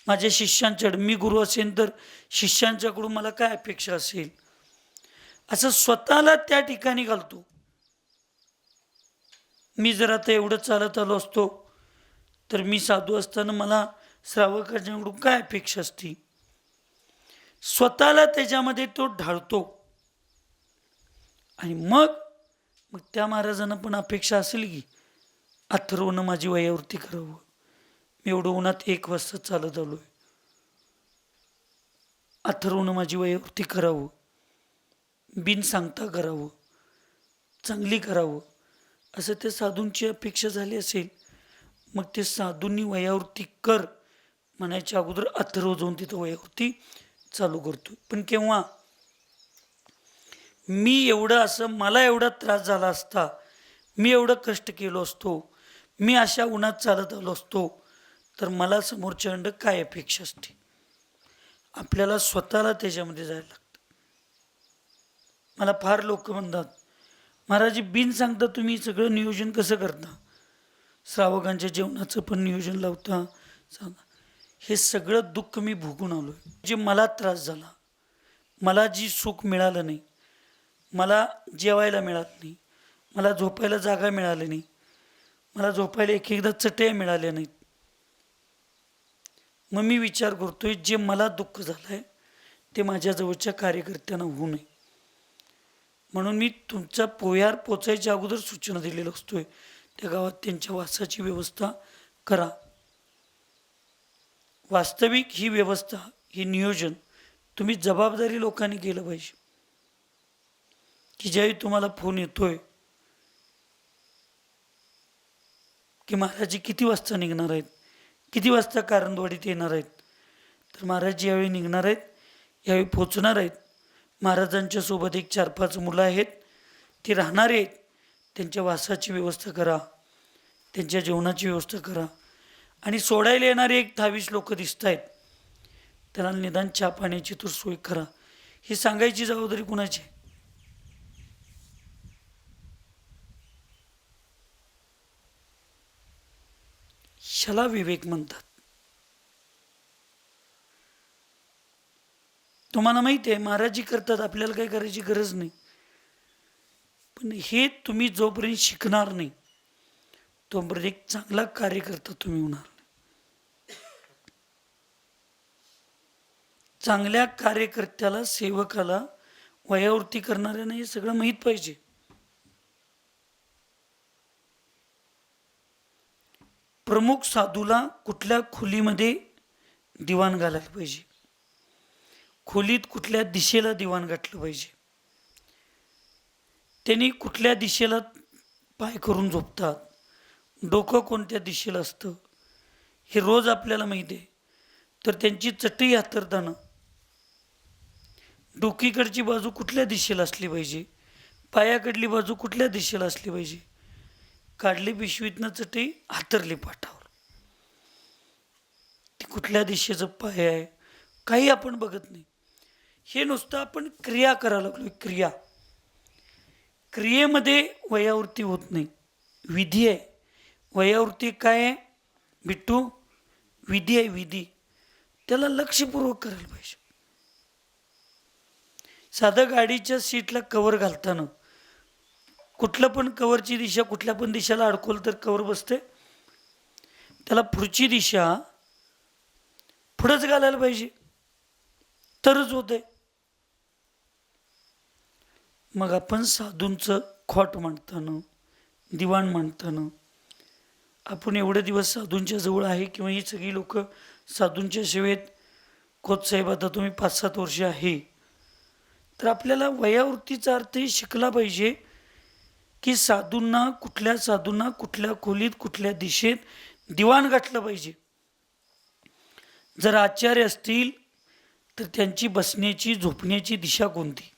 माझ्या शिष्यांच्याकडे, मी गुरु असेल तर शिष्यांच्याकडून मला काय अपेक्षा असेल, असं स्वतःला त्या ठिकाणी घालतो. मी जर आता एवढं चालत आलो असतो तर मी साधू असताना मला श्रावकांच्याकडून काय अपेक्षा असती, स्वतःला त्याच्यामध्ये तो ढाळतो. आणि मग मग त्या महाराजांना पण अपेक्षा असेल की अथर्वनं माझी वयावरती करावं. मी एवढं उन्हात 1 वाजता चालत आलोय, अथर्वनं माझी वयावरती करावं, बिन सांगता करावं, चांगली करावं, असं त्या साधूंची अपेक्षा झाली असेल. मग ते साधूंनी वयावरती कर म्हणायच्या अगोदर अथर्व जाऊन तिथं वयावरती चालू करतो. पण केव्हा मी एवढं असं मला एवढा त्रास झाला असता, मी एवढं कष्ट केलो असतो, मी अशा उन्हात चालत आलो असतो, तर मला समोरच्याकडं काय अपेक्षा असते. आपल्याला स्वतःला त्याच्यामध्ये जायला लागतं. मला फार लोक म्हणतात, महाराज बिन सांगता तुम्ही सगळं नियोजन कसं करता, श्रावकांच्या जेवणाचं पण नियोजन लावता, सांगा. हे सगळं दुःख मी भोगून आलोय. जे मला त्रास झाला, मला जी सुख मिळालं नाही, मला जेवायला मिळत नाही, मला झोपायला जागा मिळाली नाही, मला झोपायला एक एकदा चटया मिळाल्या नाहीत. मग मी विचार करतोय जे मला दुःख झालंय ते माझ्या जवळच्या कार्यकर्त्यांना होऊ नये. म्हणून मी तुमच्या पोयार पोचायच्या अगोदर सूचना दिलेली असतोय, त्या गावात त्यांच्या वासाची व्यवस्था करा. वास्तविक ही व्यवस्था, ही नियोजन तुम्ही जबाबदारी लोकांनी केलं पाहिजे. की ज्यावेळी तुम्हाला फोन येतोय की महाराज किती वाजता निघणार आहेत, किती वाजता कारंदवाडीत येणार आहेत, तर महाराज यावेळी निघणार आहेत, यावेळी पोचणार आहेत. महाराजांच्या सोबत 1-4-5 मुलं आहेत, ती राहणार आहेत, त्यांच्या वासाची व्यवस्था करा, त्यांच्या जेवणाची व्यवस्था करा. आणि सोडायला येणारे 1-22 लोक दिसत आहेत, त्यांना निदान चहा पाण्याची तर सोय करा. ही सांगायची जबाबदारी कुणाची? ह्याला विवेक म्हणतात. तुम्हाला माहिती आहे महाराजी करतात, आपल्याला काही करायची गरज नाही. पण हे तुम्ही जोपर्यंत शिकणार नाही तोपर्यंत एक चांगला कार्यकर्ता तुम्ही होणार नाही. चांगल्या कार्यकर्त्याला, सेवकाला, वयावरती करणाऱ्यांना हे सगळं माहीत पाहिजे. प्रमुख साधूला कुठल्या खोलीमध्ये दिवाण घालायला पाहिजे, खोलीत कुठल्या दिशेला दिवाण घातलं पाहिजे, त्यांनी कुठल्या दिशेला पाय करून झोपतात, डोकं कोणत्या दिशेला असतं हे रोज आपल्याला माहिती आहे. तर त्यांची चटई हातरताना डोकीकडची बाजू कुठल्या दिशेला असली पाहिजे, पायाकडली बाजू कुठल्या दिशेला असली पाहिजे. काढली पिशवीतनं चटई, हातरली पाठावर, ती कुठल्या दिशेचं पाय आहे काही आपण बघत नाही. हे नुसतं आपण क्रिया करायला लागलोय. क्रियेमध्ये वयावृत्ती होत नाही, विधी आहे. वयावृत्ती काय आहे बिट्टू? विधी आहे, विधी. त्याला लक्षपूर्वक करायला पाहिजे. साधं गाडीच्या सीटला कवर घालताना कुठलं पण कवरची दिशा कुठल्या पण दिशेला अडकवलं तर कवर बसते. त्याला पुढची दिशा पुढंच घालायला पाहिजे तरच होते. मग आपण साधूंचं खोट मांडताना, दिवाण मांडताना, आपण एवढे दिवस साधूंच्या जवळ आहे किंवा ही सगळी लोक साधूंच्या सेवेत, खोतसाहेब आता तुम्ही 5-7 वर्ष आहे, तर आपल्याला वयावृत्तीचा अर्थही शिकला पाहिजे की साधूंना कुठल्या खोलीत कुठल्या दिशेत दिवाण गाठलं पाहिजे. जर आचार्य असतील तर त्यांची बसण्याची झोपण्याची दिशा कोणती,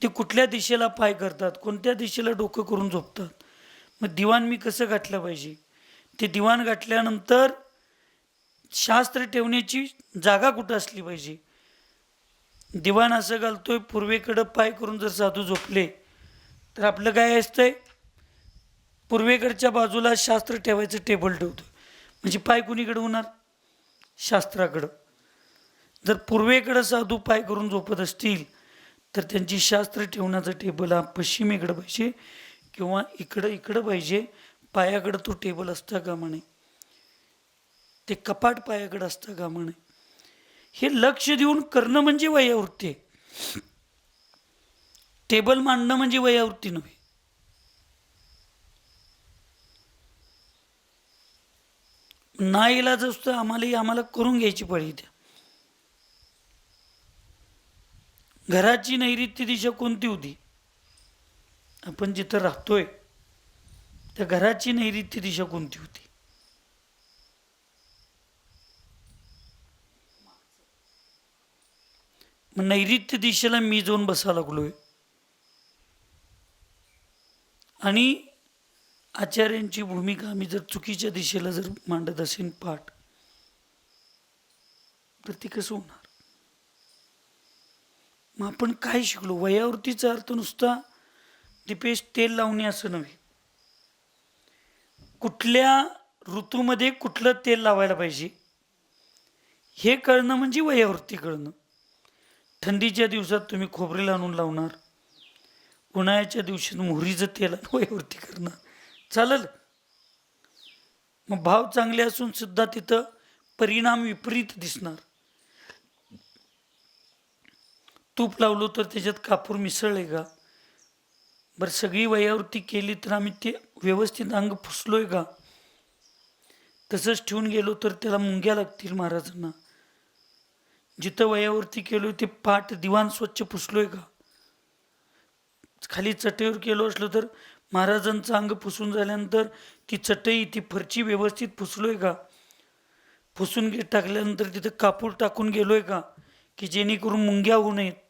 ते कुठल्या दिशेला पाय करतात, कोणत्या दिशेला डोकं करून झोपतात. मग दिवाण मी कसं गाठलं पाहिजे, ते दिवाण गाठल्यानंतर शास्त्र ठेवण्याची जागा कुठं असली पाहिजे. दिवाण असं घालतोय पूर्वेकडं पाय करून जर साधू झोपले तर आपलं काय असतंय, पूर्वेकडच्या बाजूला शास्त्र ठेवायचं टेबल ठेवतो, म्हणजे पाय कुणीकडं होणार, शास्त्राकडं. जर पूर्वेकडं साधू पाय करून झोपत असतील तर त्यांची शास्त्र ठेवण्याचं टेबल हा पश्चिमेकडं पाहिजे किंवा इकडं पाहिजे. पायाकडं तो टेबल असता कामा नये, ते कपाट पायाकडं असता कामा नये. हे लक्ष देऊन करणं म्हणजे वयावृत्ती आहे. टेबल मांडणं म्हणजे वयावृत्ती नव्हे. नाईलाज असतं आम्हाला करून घ्यायची पडी. त्या घराची नैऋत्य दिशा कोणती होती? आपण जिथं राहतोय त्या घराची नैऋत्य दिशा कोणती होती? मग नैऋत्य दिशेला मी जाऊन बसा लागलोय आणि आचार्यांची भूमिका आम्ही जर चुकीच्या दिशेला जर मांडत असेल पाठ, तर ती कसं होणार? मग आपण काय शिकलो? वयावृत्तीचा अर्थ नुसता दीपेश तेल लावणे असं नव्हे. कुठल्या ऋतूमध्ये कुठलं तेल लावायला पाहिजे हे कळणं म्हणजे वयावृत्ती कळणं. थंडीच्या दिवसात तुम्ही खोबरेल आणून लावणार, उन्हाळ्याच्या दिवशी मोहरीचं तेल वयावृत्ती करणार, चालेल? मग भाव चांगले असून सुद्धा तिथं परिणाम विपरीत दिसणार. तूप लावलो तर त्याच्यात कापूर मिसळले का? बरं, सगळी वयावृत्ती केली तर आम्ही ते व्यवस्थित अंग पुसलोय का? तसंच ठेवून गेलो तर त्याला मुंग्या लागतील महाराजांना. जिथं वयावृत्ती केलोय ते पाठ दिवाण स्वच्छ पुसलोय का? खाली चटईवर केलो असलो तर महाराजांचं अंग पुसून झाल्यानंतर ती चटई ती फरची व्यवस्थित पुसलोय का? पुसून टाकल्यानंतर तिथं कापूर टाकून गेलोय का, की जेणेकरून मुंग्या होऊ नयेत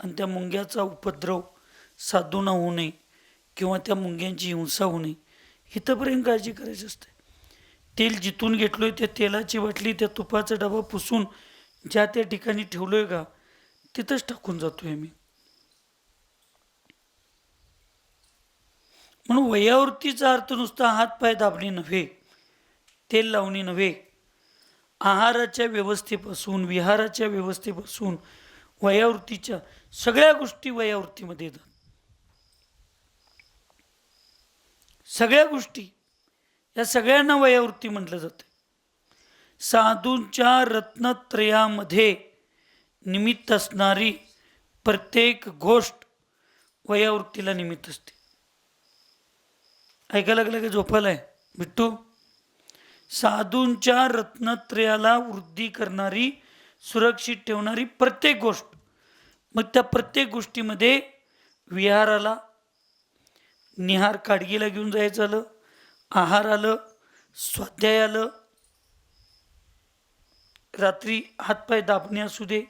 आणि त्या मुंग्याचा उपद्रव साधूना होऊ नये किंवा त्या मुंग्यांची हिंसा होऊ नये, इथंपर्यंत काळजी करायची असते. तेल जिथून घेतलोय त्या तेलाची बाटली त्या तुपाचा डबा पुसून ज्या त्या ठिकाणी ठेवलोय का, तिथंच टाकून जातोय मी. म्हणून वयावृत्तीचा अर्थ नुसता हातपाय दाबणे नव्हे, तेल लावणे नव्हे. आहाराच्या व्यवस्थेपासून विहाराच्या व्यवस्थेपासून वयावृत्तीच्या सगळ्या गोष्टी वयावृत्तीमध्ये येतात. सगळ्या गोष्टी या सगळ्यांना वयावृत्ती म्हटलं जाते. साधूंच्या रत्नत्रयामध्ये निमित्त असणारी प्रत्येक गोष्ट वयावृत्तीला निमित्त असते. ऐकायला लागलं की झोपायला आहे बिट्टू? साधूंच्या रत्नत्रयाला वृद्धी करणारी, सुरक्षित ठेवणारी प्रत्येक गोष्ट. मग त्या प्रत्येक गोष्टीमध्ये विहाराला निहार काडगीला घेऊन जायचं आलं, आहार आलं, स्वाध्याय आलं, रात्री हातपाय दाबणे असू दे,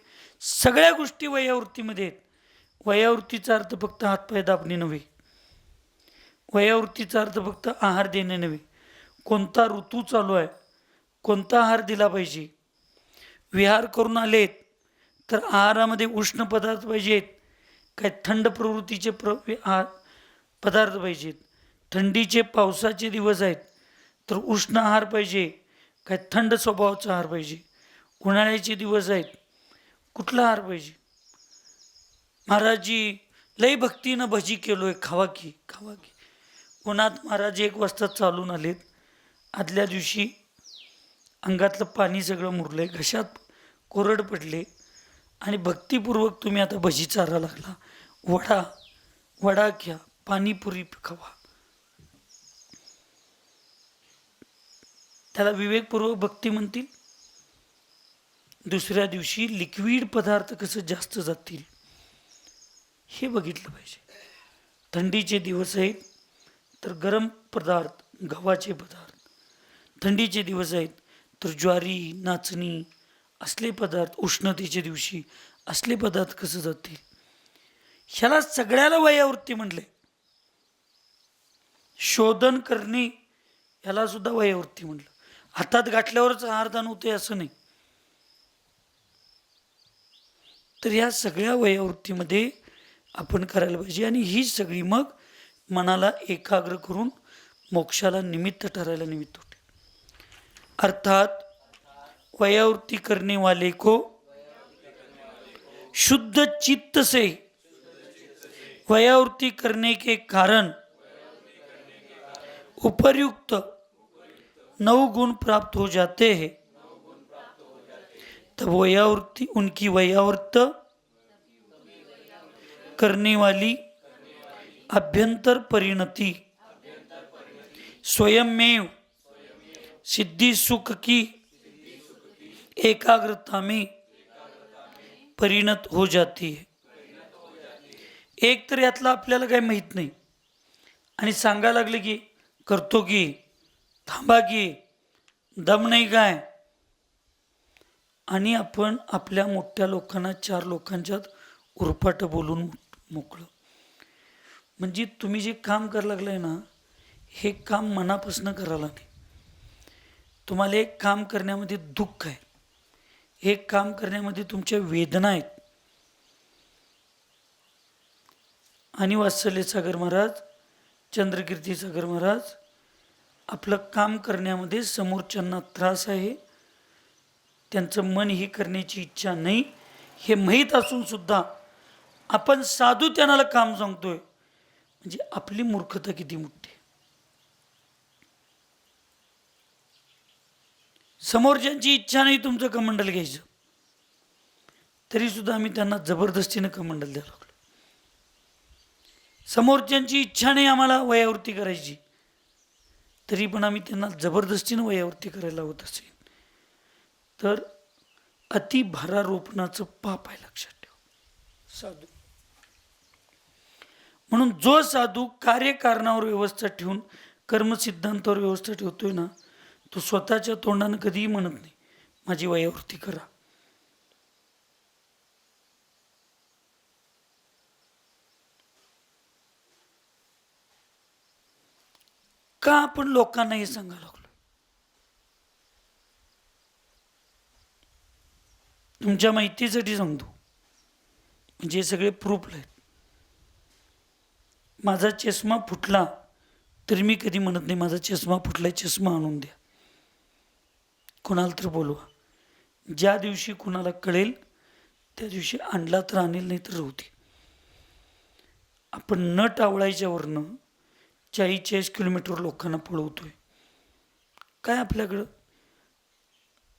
सगळ्या गोष्टी वयावृत्तीमध्ये आहेत. वयावृत्तीचा अर्थ फक्त हातपाय दाबणे नव्हे, वयावृत्तीचा अर्थ फक्त आहार देणे नव्हे. कोणता ऋतू चालू आहे, कोणता आहार दिला पाहिजे. विहार करून आलेत तर आहारामध्ये उष्ण पदार्थ पाहिजेत काय थंड प्रवृत्तीचे पदार्थ पाहिजेत. थंडीचे पावसाचे दिवस आहेत तर उष्ण आहार पाहिजे काय थंड स्वभावाचा आहार पाहिजे. उन्हाळ्याचे दिवस आहेत, कुठला आहार पाहिजे? महाराजजी लय भक्तीनं भजी केलोय, खावा की खावा की. उन्हात महाराज 1 वाजता चालून आलेत, आदल्या दिवशी अंगातलं पाणी सगळं मुरलंय, घशात कोरड पडले आणि भक्तिपूर्वक तुम्ही आता भजी चारा लागला. वडा घ्या, पाणीपुरी खावा. त्याला विवेकपूर्वक भक्ती म्हणतील? दुसऱ्या दिवशी लिक्विड पदार्थ कसं जास्त जातील हे बघितलं पाहिजे. थंडीचे दिवस आहेत तर गरम पदार्थ, गव्हाचे पदार्थ. थंडीचे दिवस आहेत तर ज्वारी, नाचणी असले पदार्थ, उष्णतेच्या दिवशी असले पदार्थ कसं जातील. ह्याला सगळ्याला वयावृत्ती म्हटले. शोधन करणे ह्याला सुद्धा वयावृत्ती म्हटलं. हातात गाठल्यावरच आहारदान होते असं नाही. तर या सगळ्या वयावृत्तीमध्ये आपण करायला पाहिजे आणि ही सगळी मग मनाला एकाग्र करून मोक्षाला निमित्त ठरायला निमित्त होते. अर्थात वयावृत्ती करने वाले को शुद्ध चित्त से वयावृत्ति करने के कारण उपर्युक्त 9 गुण प्राप्त हो जाते हैं. तब वयावृत्ति उनकी वयावर्त करने वाली अभ्यंतर परिणति स्वयं में सिद्धि सुख की एकाग्रता में परिणत हो जाती है. एक तर यातलं आपल्याला काही माहित नाही आणि सांगायला लागले की करतो की थांबा की दम नाही काय, आणि आपण आपल्या मोठ्या लोकांना 4 लोकांच्यात उरपाट बोलून मोकळं. म्हणजे तुम्ही जे काम करायला लागलाय ना, हे काम मनापासून करायला नाही. तुम्हाला एक काम करण्यामध्ये दुःख आहे, हे काम करण्यामध्ये तुमच्या वेदना आहेत. आणि वात्सल्य सागर महाराज, चंद्रकीर्ती सागर महाराज, आपलं काम करण्यामध्ये समोरच्यांना त्रास आहे, त्यांचं मन ही करण्याची इच्छा नाही, हे माहीत असून सुद्धा आपण साधू त्यांना काम सांगतोय. म्हणजे आपली मूर्खता किती मोठी. समोरच्यांची इच्छा नाही तुमचं कमंडल घ्यायचं, तरी सुद्धा आम्ही त्यांना जबरदस्तीनं कमंडल द्यायला लागलो. समोरच्यांची इच्छा नाही आम्हाला वयावृत्ती करायची, तरी पण आम्ही त्यांना जबरदस्तीनं वयावृत्ती करायला होत असेल तर अति भारारोपणाचं पाप आहे, लक्षात ठेवा. साधू म्हणून जो साधू कार्यकारणावर व्यवस्था ठेवून कर्मसिद्धांतावर व्यवस्था ठेवतोय ना, तो स्वतःच्या तोंडानं कधीही म्हणत नाही माझी वयावृत्ती करा. का आपण लोकांना हे सांगायला लागलो? तुमच्या माहितीसाठी सांगतो, म्हणजे सगळे प्रूफ आहेत. माझा चष्मा फुटला तरी मी कधी म्हणत नाही माझा चष्मा फुटलाय, चष्मा आणून द्या. कोणाला तर बोलवा. ज्या दिवशी कुणाला कळेल त्या दिवशी आणला तर आणेल, नाही तर राहू दे. आपण न टावळायच्यावरनं 40-40 किलोमीटर लोकांना पळवतोय. काय आपल्याकडं?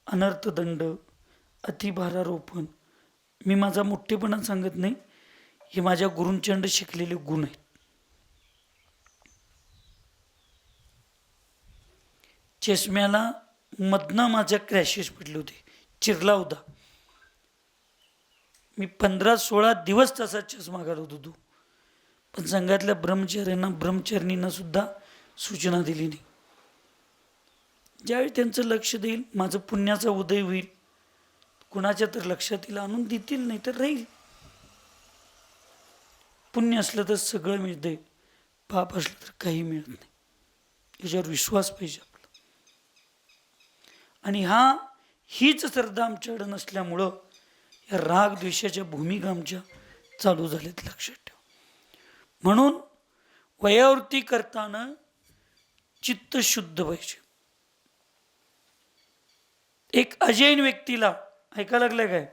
अनर्थदंड, अतिभारारोपण. मी माझा मोठेपणा सांगत नाही, हे माझ्या गुरूंचंड शिकलेले गुण आहेत. चष्म्याला मधनं माझ्या क्रॅशेस पडले होते, चिरला होता. मी 15-16 दिवस तसा चष्मा घालत होतो, पण संघातल्या ब्रह्मचारिणींना सुद्धा सूचना दिली नाही. ज्यावेळी त्यांचं लक्ष देईल, माझं पुण्याचा उदय होईल, कुणाच्या तर लक्षात येईल, आणून देतील, नाही तर राहील. पुण्य असलं तर सगळं मिळतंय, पाप असलं तर काही मिळत नाही. याच्यावर विश्वास पाहिजे आपला. आणि हीच श्रद्धा आमच्याकडं नसल्यामुळं या राग द्वेषाच्या भूमिका आमच्या चालू झाल्यात, लक्षात ठेवा. म्हणून वयावृत्ती करताना चित्त शुद्ध पाहिजे. एक अजैन व्यक्तीला, ऐकायला लागलाय काय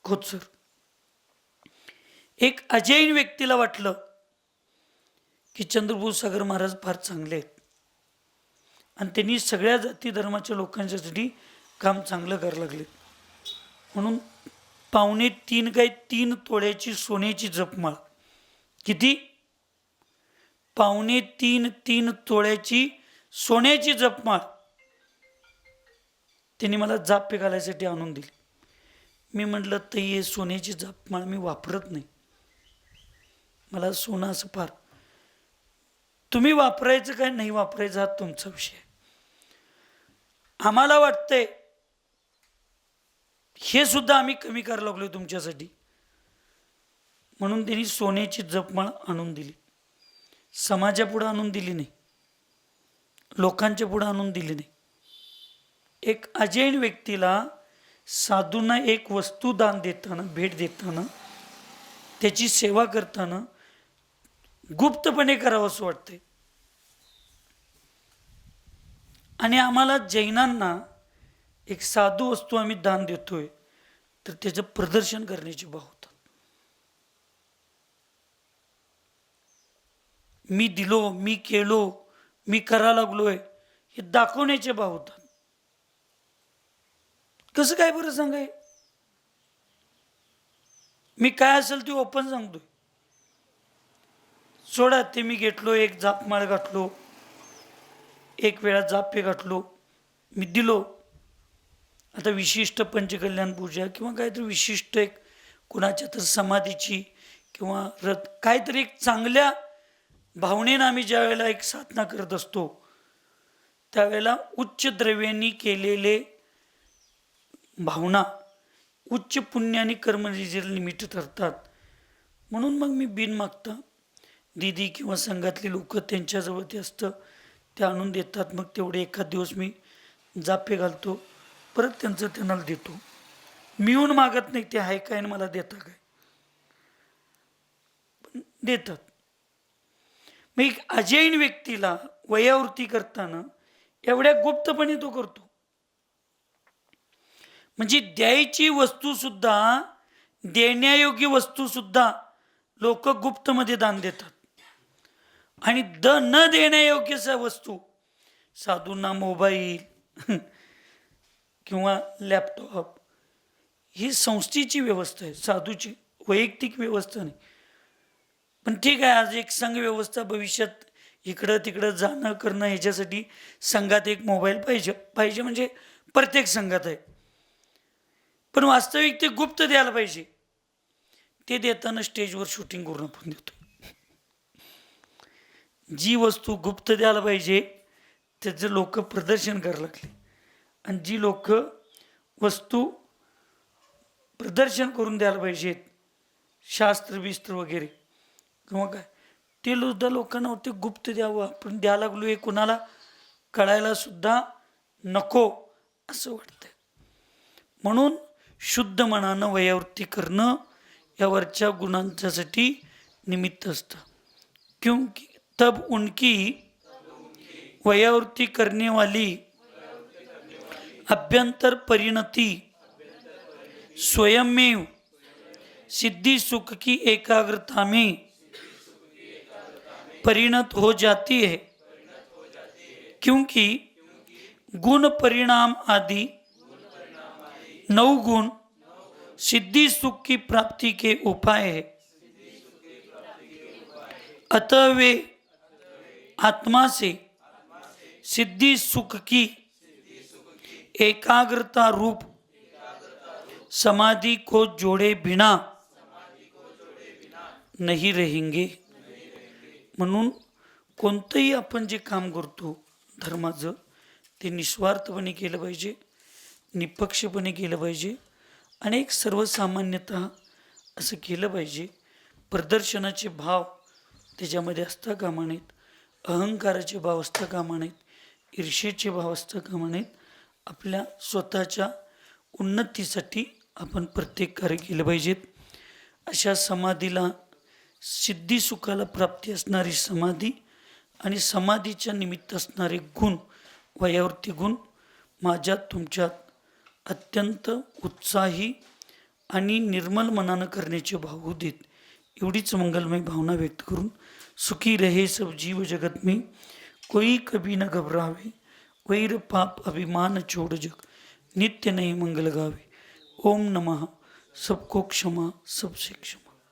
खोतसर, एक अजैन व्यक्तीला वाटलं की चंद्रभूष सागर महाराज फार चांगले आहेत आणि त्यांनी सगळ्या जाती धर्माच्या लोकांच्यासाठी काम चांगलं करायला लागले, म्हणून 2.5 तोळ्याची सोन्याची जपमाळ. किती? 2.5 तोळ्याची सोन्याची जपमाळ त्यांनी मला जाप घालायसाठी आणून दिली. मी म्हटलं ताई, हे सोन्याची जपमाळ मी वापरत नाही, मला सोनं असं फार, तुम्ही वापरायचं काय नाही वापरायचं हा तुमचा विषय. आम्हाला वाटतंय हे सुद्धा आम्ही कमी करायला लागलोय तुमच्यासाठी, म्हणून त्यांनी सोन्याची जपमाळ आणून दिली. समाजापुढं आणून दिली नाही, लोकांच्या पुढं आणून दिली नाही. एक अजैन व्यक्तीला साधूंना एक वस्तू दान देताना, भेट देताना, त्याची सेवा करताना गुप्तपणे करावं असं वाटतंय. आणि आम्हाला जैनांना एक साधू वस्तू आम्ही दान देतोय तर त्याचं प्रदर्शन करण्याची भाव होतात. मी दिलो, मी केलो, मी करा लागलोय, हे दाखवण्याचे भाव होतात. कसं काय बरं सांगाय? मी काय असेल ते ओपन सांगतोय. सोडा ते मी घेतलो, एक जापमाळ घातलो, एक वेळा जापे घातलो, मी दिलो. आता विशिष्ट पंचकल्याण पूजा किंवा काहीतरी विशिष्ट एक कुणाच्या तर समाधीची किंवा रथ काहीतरी एक चांगल्या भावनेनं आम्ही ज्या वेळेला एक साधना करत असतो त्यावेळेला उच्च द्रव्यांनी केलेले भावना उच्च पुण्याने कर्मनिजेला निमित्त ठरतात. म्हणून मग मी बिन मागता दीदी किंवा संघातले लोक त्यांच्याजवळ ते असतं ते आणून देतात. मग तेवढे एखाद दिवस मी जापे घालतो, परत त्यांचं त्यांना देतो. मी येऊन मागत नाही ते आहे काय आणि मला देता काय, पण देतात. मग एक अजैन व्यक्तीला वयावृत्ती करताना एवढ्या गुप्तपणे तो करतो. म्हणजे द्यायची वस्तू सुद्धा, देण्यायोग्य वस्तू सुद्धा लोक गुप्तमध्ये दान देतात. आणि न देण्यायोग्य वस्तू, साधूंना मोबाईल किंवा लॅपटॉप, ही संस्थेची व्यवस्था आहे, साधूची वैयक्तिक व्यवस्था नाही. पण ठीक आहे, आज एक संघ व्यवस्था, भविष्यात इकडं तिकडं जाणं करणं ह्याच्यासाठी संघात एक मोबाईल पाहिजे म्हणजे प्रत्येक संघात आहे. पण वास्तविक ते गुप्त द्यायला पाहिजे. ते देताना स्टेजवर शूटिंग करून आपण देतो. जी वस्तू गुप्त द्यायला पाहिजे त्याचं लोक प्रदर्शन करायला लागले, आणि जी लोक वस्तू प्रदर्शन करून द्यायला पाहिजेत, शास्त्र बिस्त्र वगैरे किंवा काय, ते सुद्धा लोकांना ते गुप्त द्यावं आपण द्यायला लागलो हे कुणाला कळायला सुद्धा नको असं वाटतंय. म्हणून शुद्ध मनानं वयावृत्ती करणं यावरच्या गुणांच्यासाठी निमित्त असतं. क्योंकि तब उनकी वयावृत्ती करने वाली अभ्यंतर परिणति स्वयं में सिद्धि सुख की एकाग्रता में परिणत हो जाती है. क्योंकि गुण परिणाम आदि 9 गुण सिद्धि सुख की प्राप्ति के उपाय है. अतः वे आत्मा से सिद्धि सुख की एकाग्रता रूप समाधि को जोड़े बिना नहीं रहेंगे. म्हणून कोणतंही आपण जे काम करतो धर्माचं ते निस्वार्थपणे केलं पाहिजे, निपक्षपणे केलं पाहिजे, आणि एक सर्वसामान्यतः असं केलं पाहिजे. प्रदर्शनाचे भाव त्याच्यामध्ये असता कामा नयेत, अहंकाराचे भाव असता कामा नयेत, ईर्षेचे भाव असता कामा नयेत. आपल्या स्वतःच्या उन्नतीसाठी आपण प्रत्येक कार्य केलं पाहिजेत. अशा समाधीला, सिद्धी सुखाला प्राप्ती असणारी समाधी आणि समाधीच्या निमित्त असणारे गुण, वयावृत्ती गुण माझ्यात तुमच्यात अत्यंत उत्साही आणि निर्मल मनानं करण्याचे भाव देत. एवढीच मंगलमय भावना व्यक्त करून सुखी रहे सब जीव जगत में, कोई कभी न घबरावे, वैर पाप अभिमान छोड़ जग, नित्य नए मंगल गावे. ओम नमः. सबको क्षमा, सबसे क्षमा.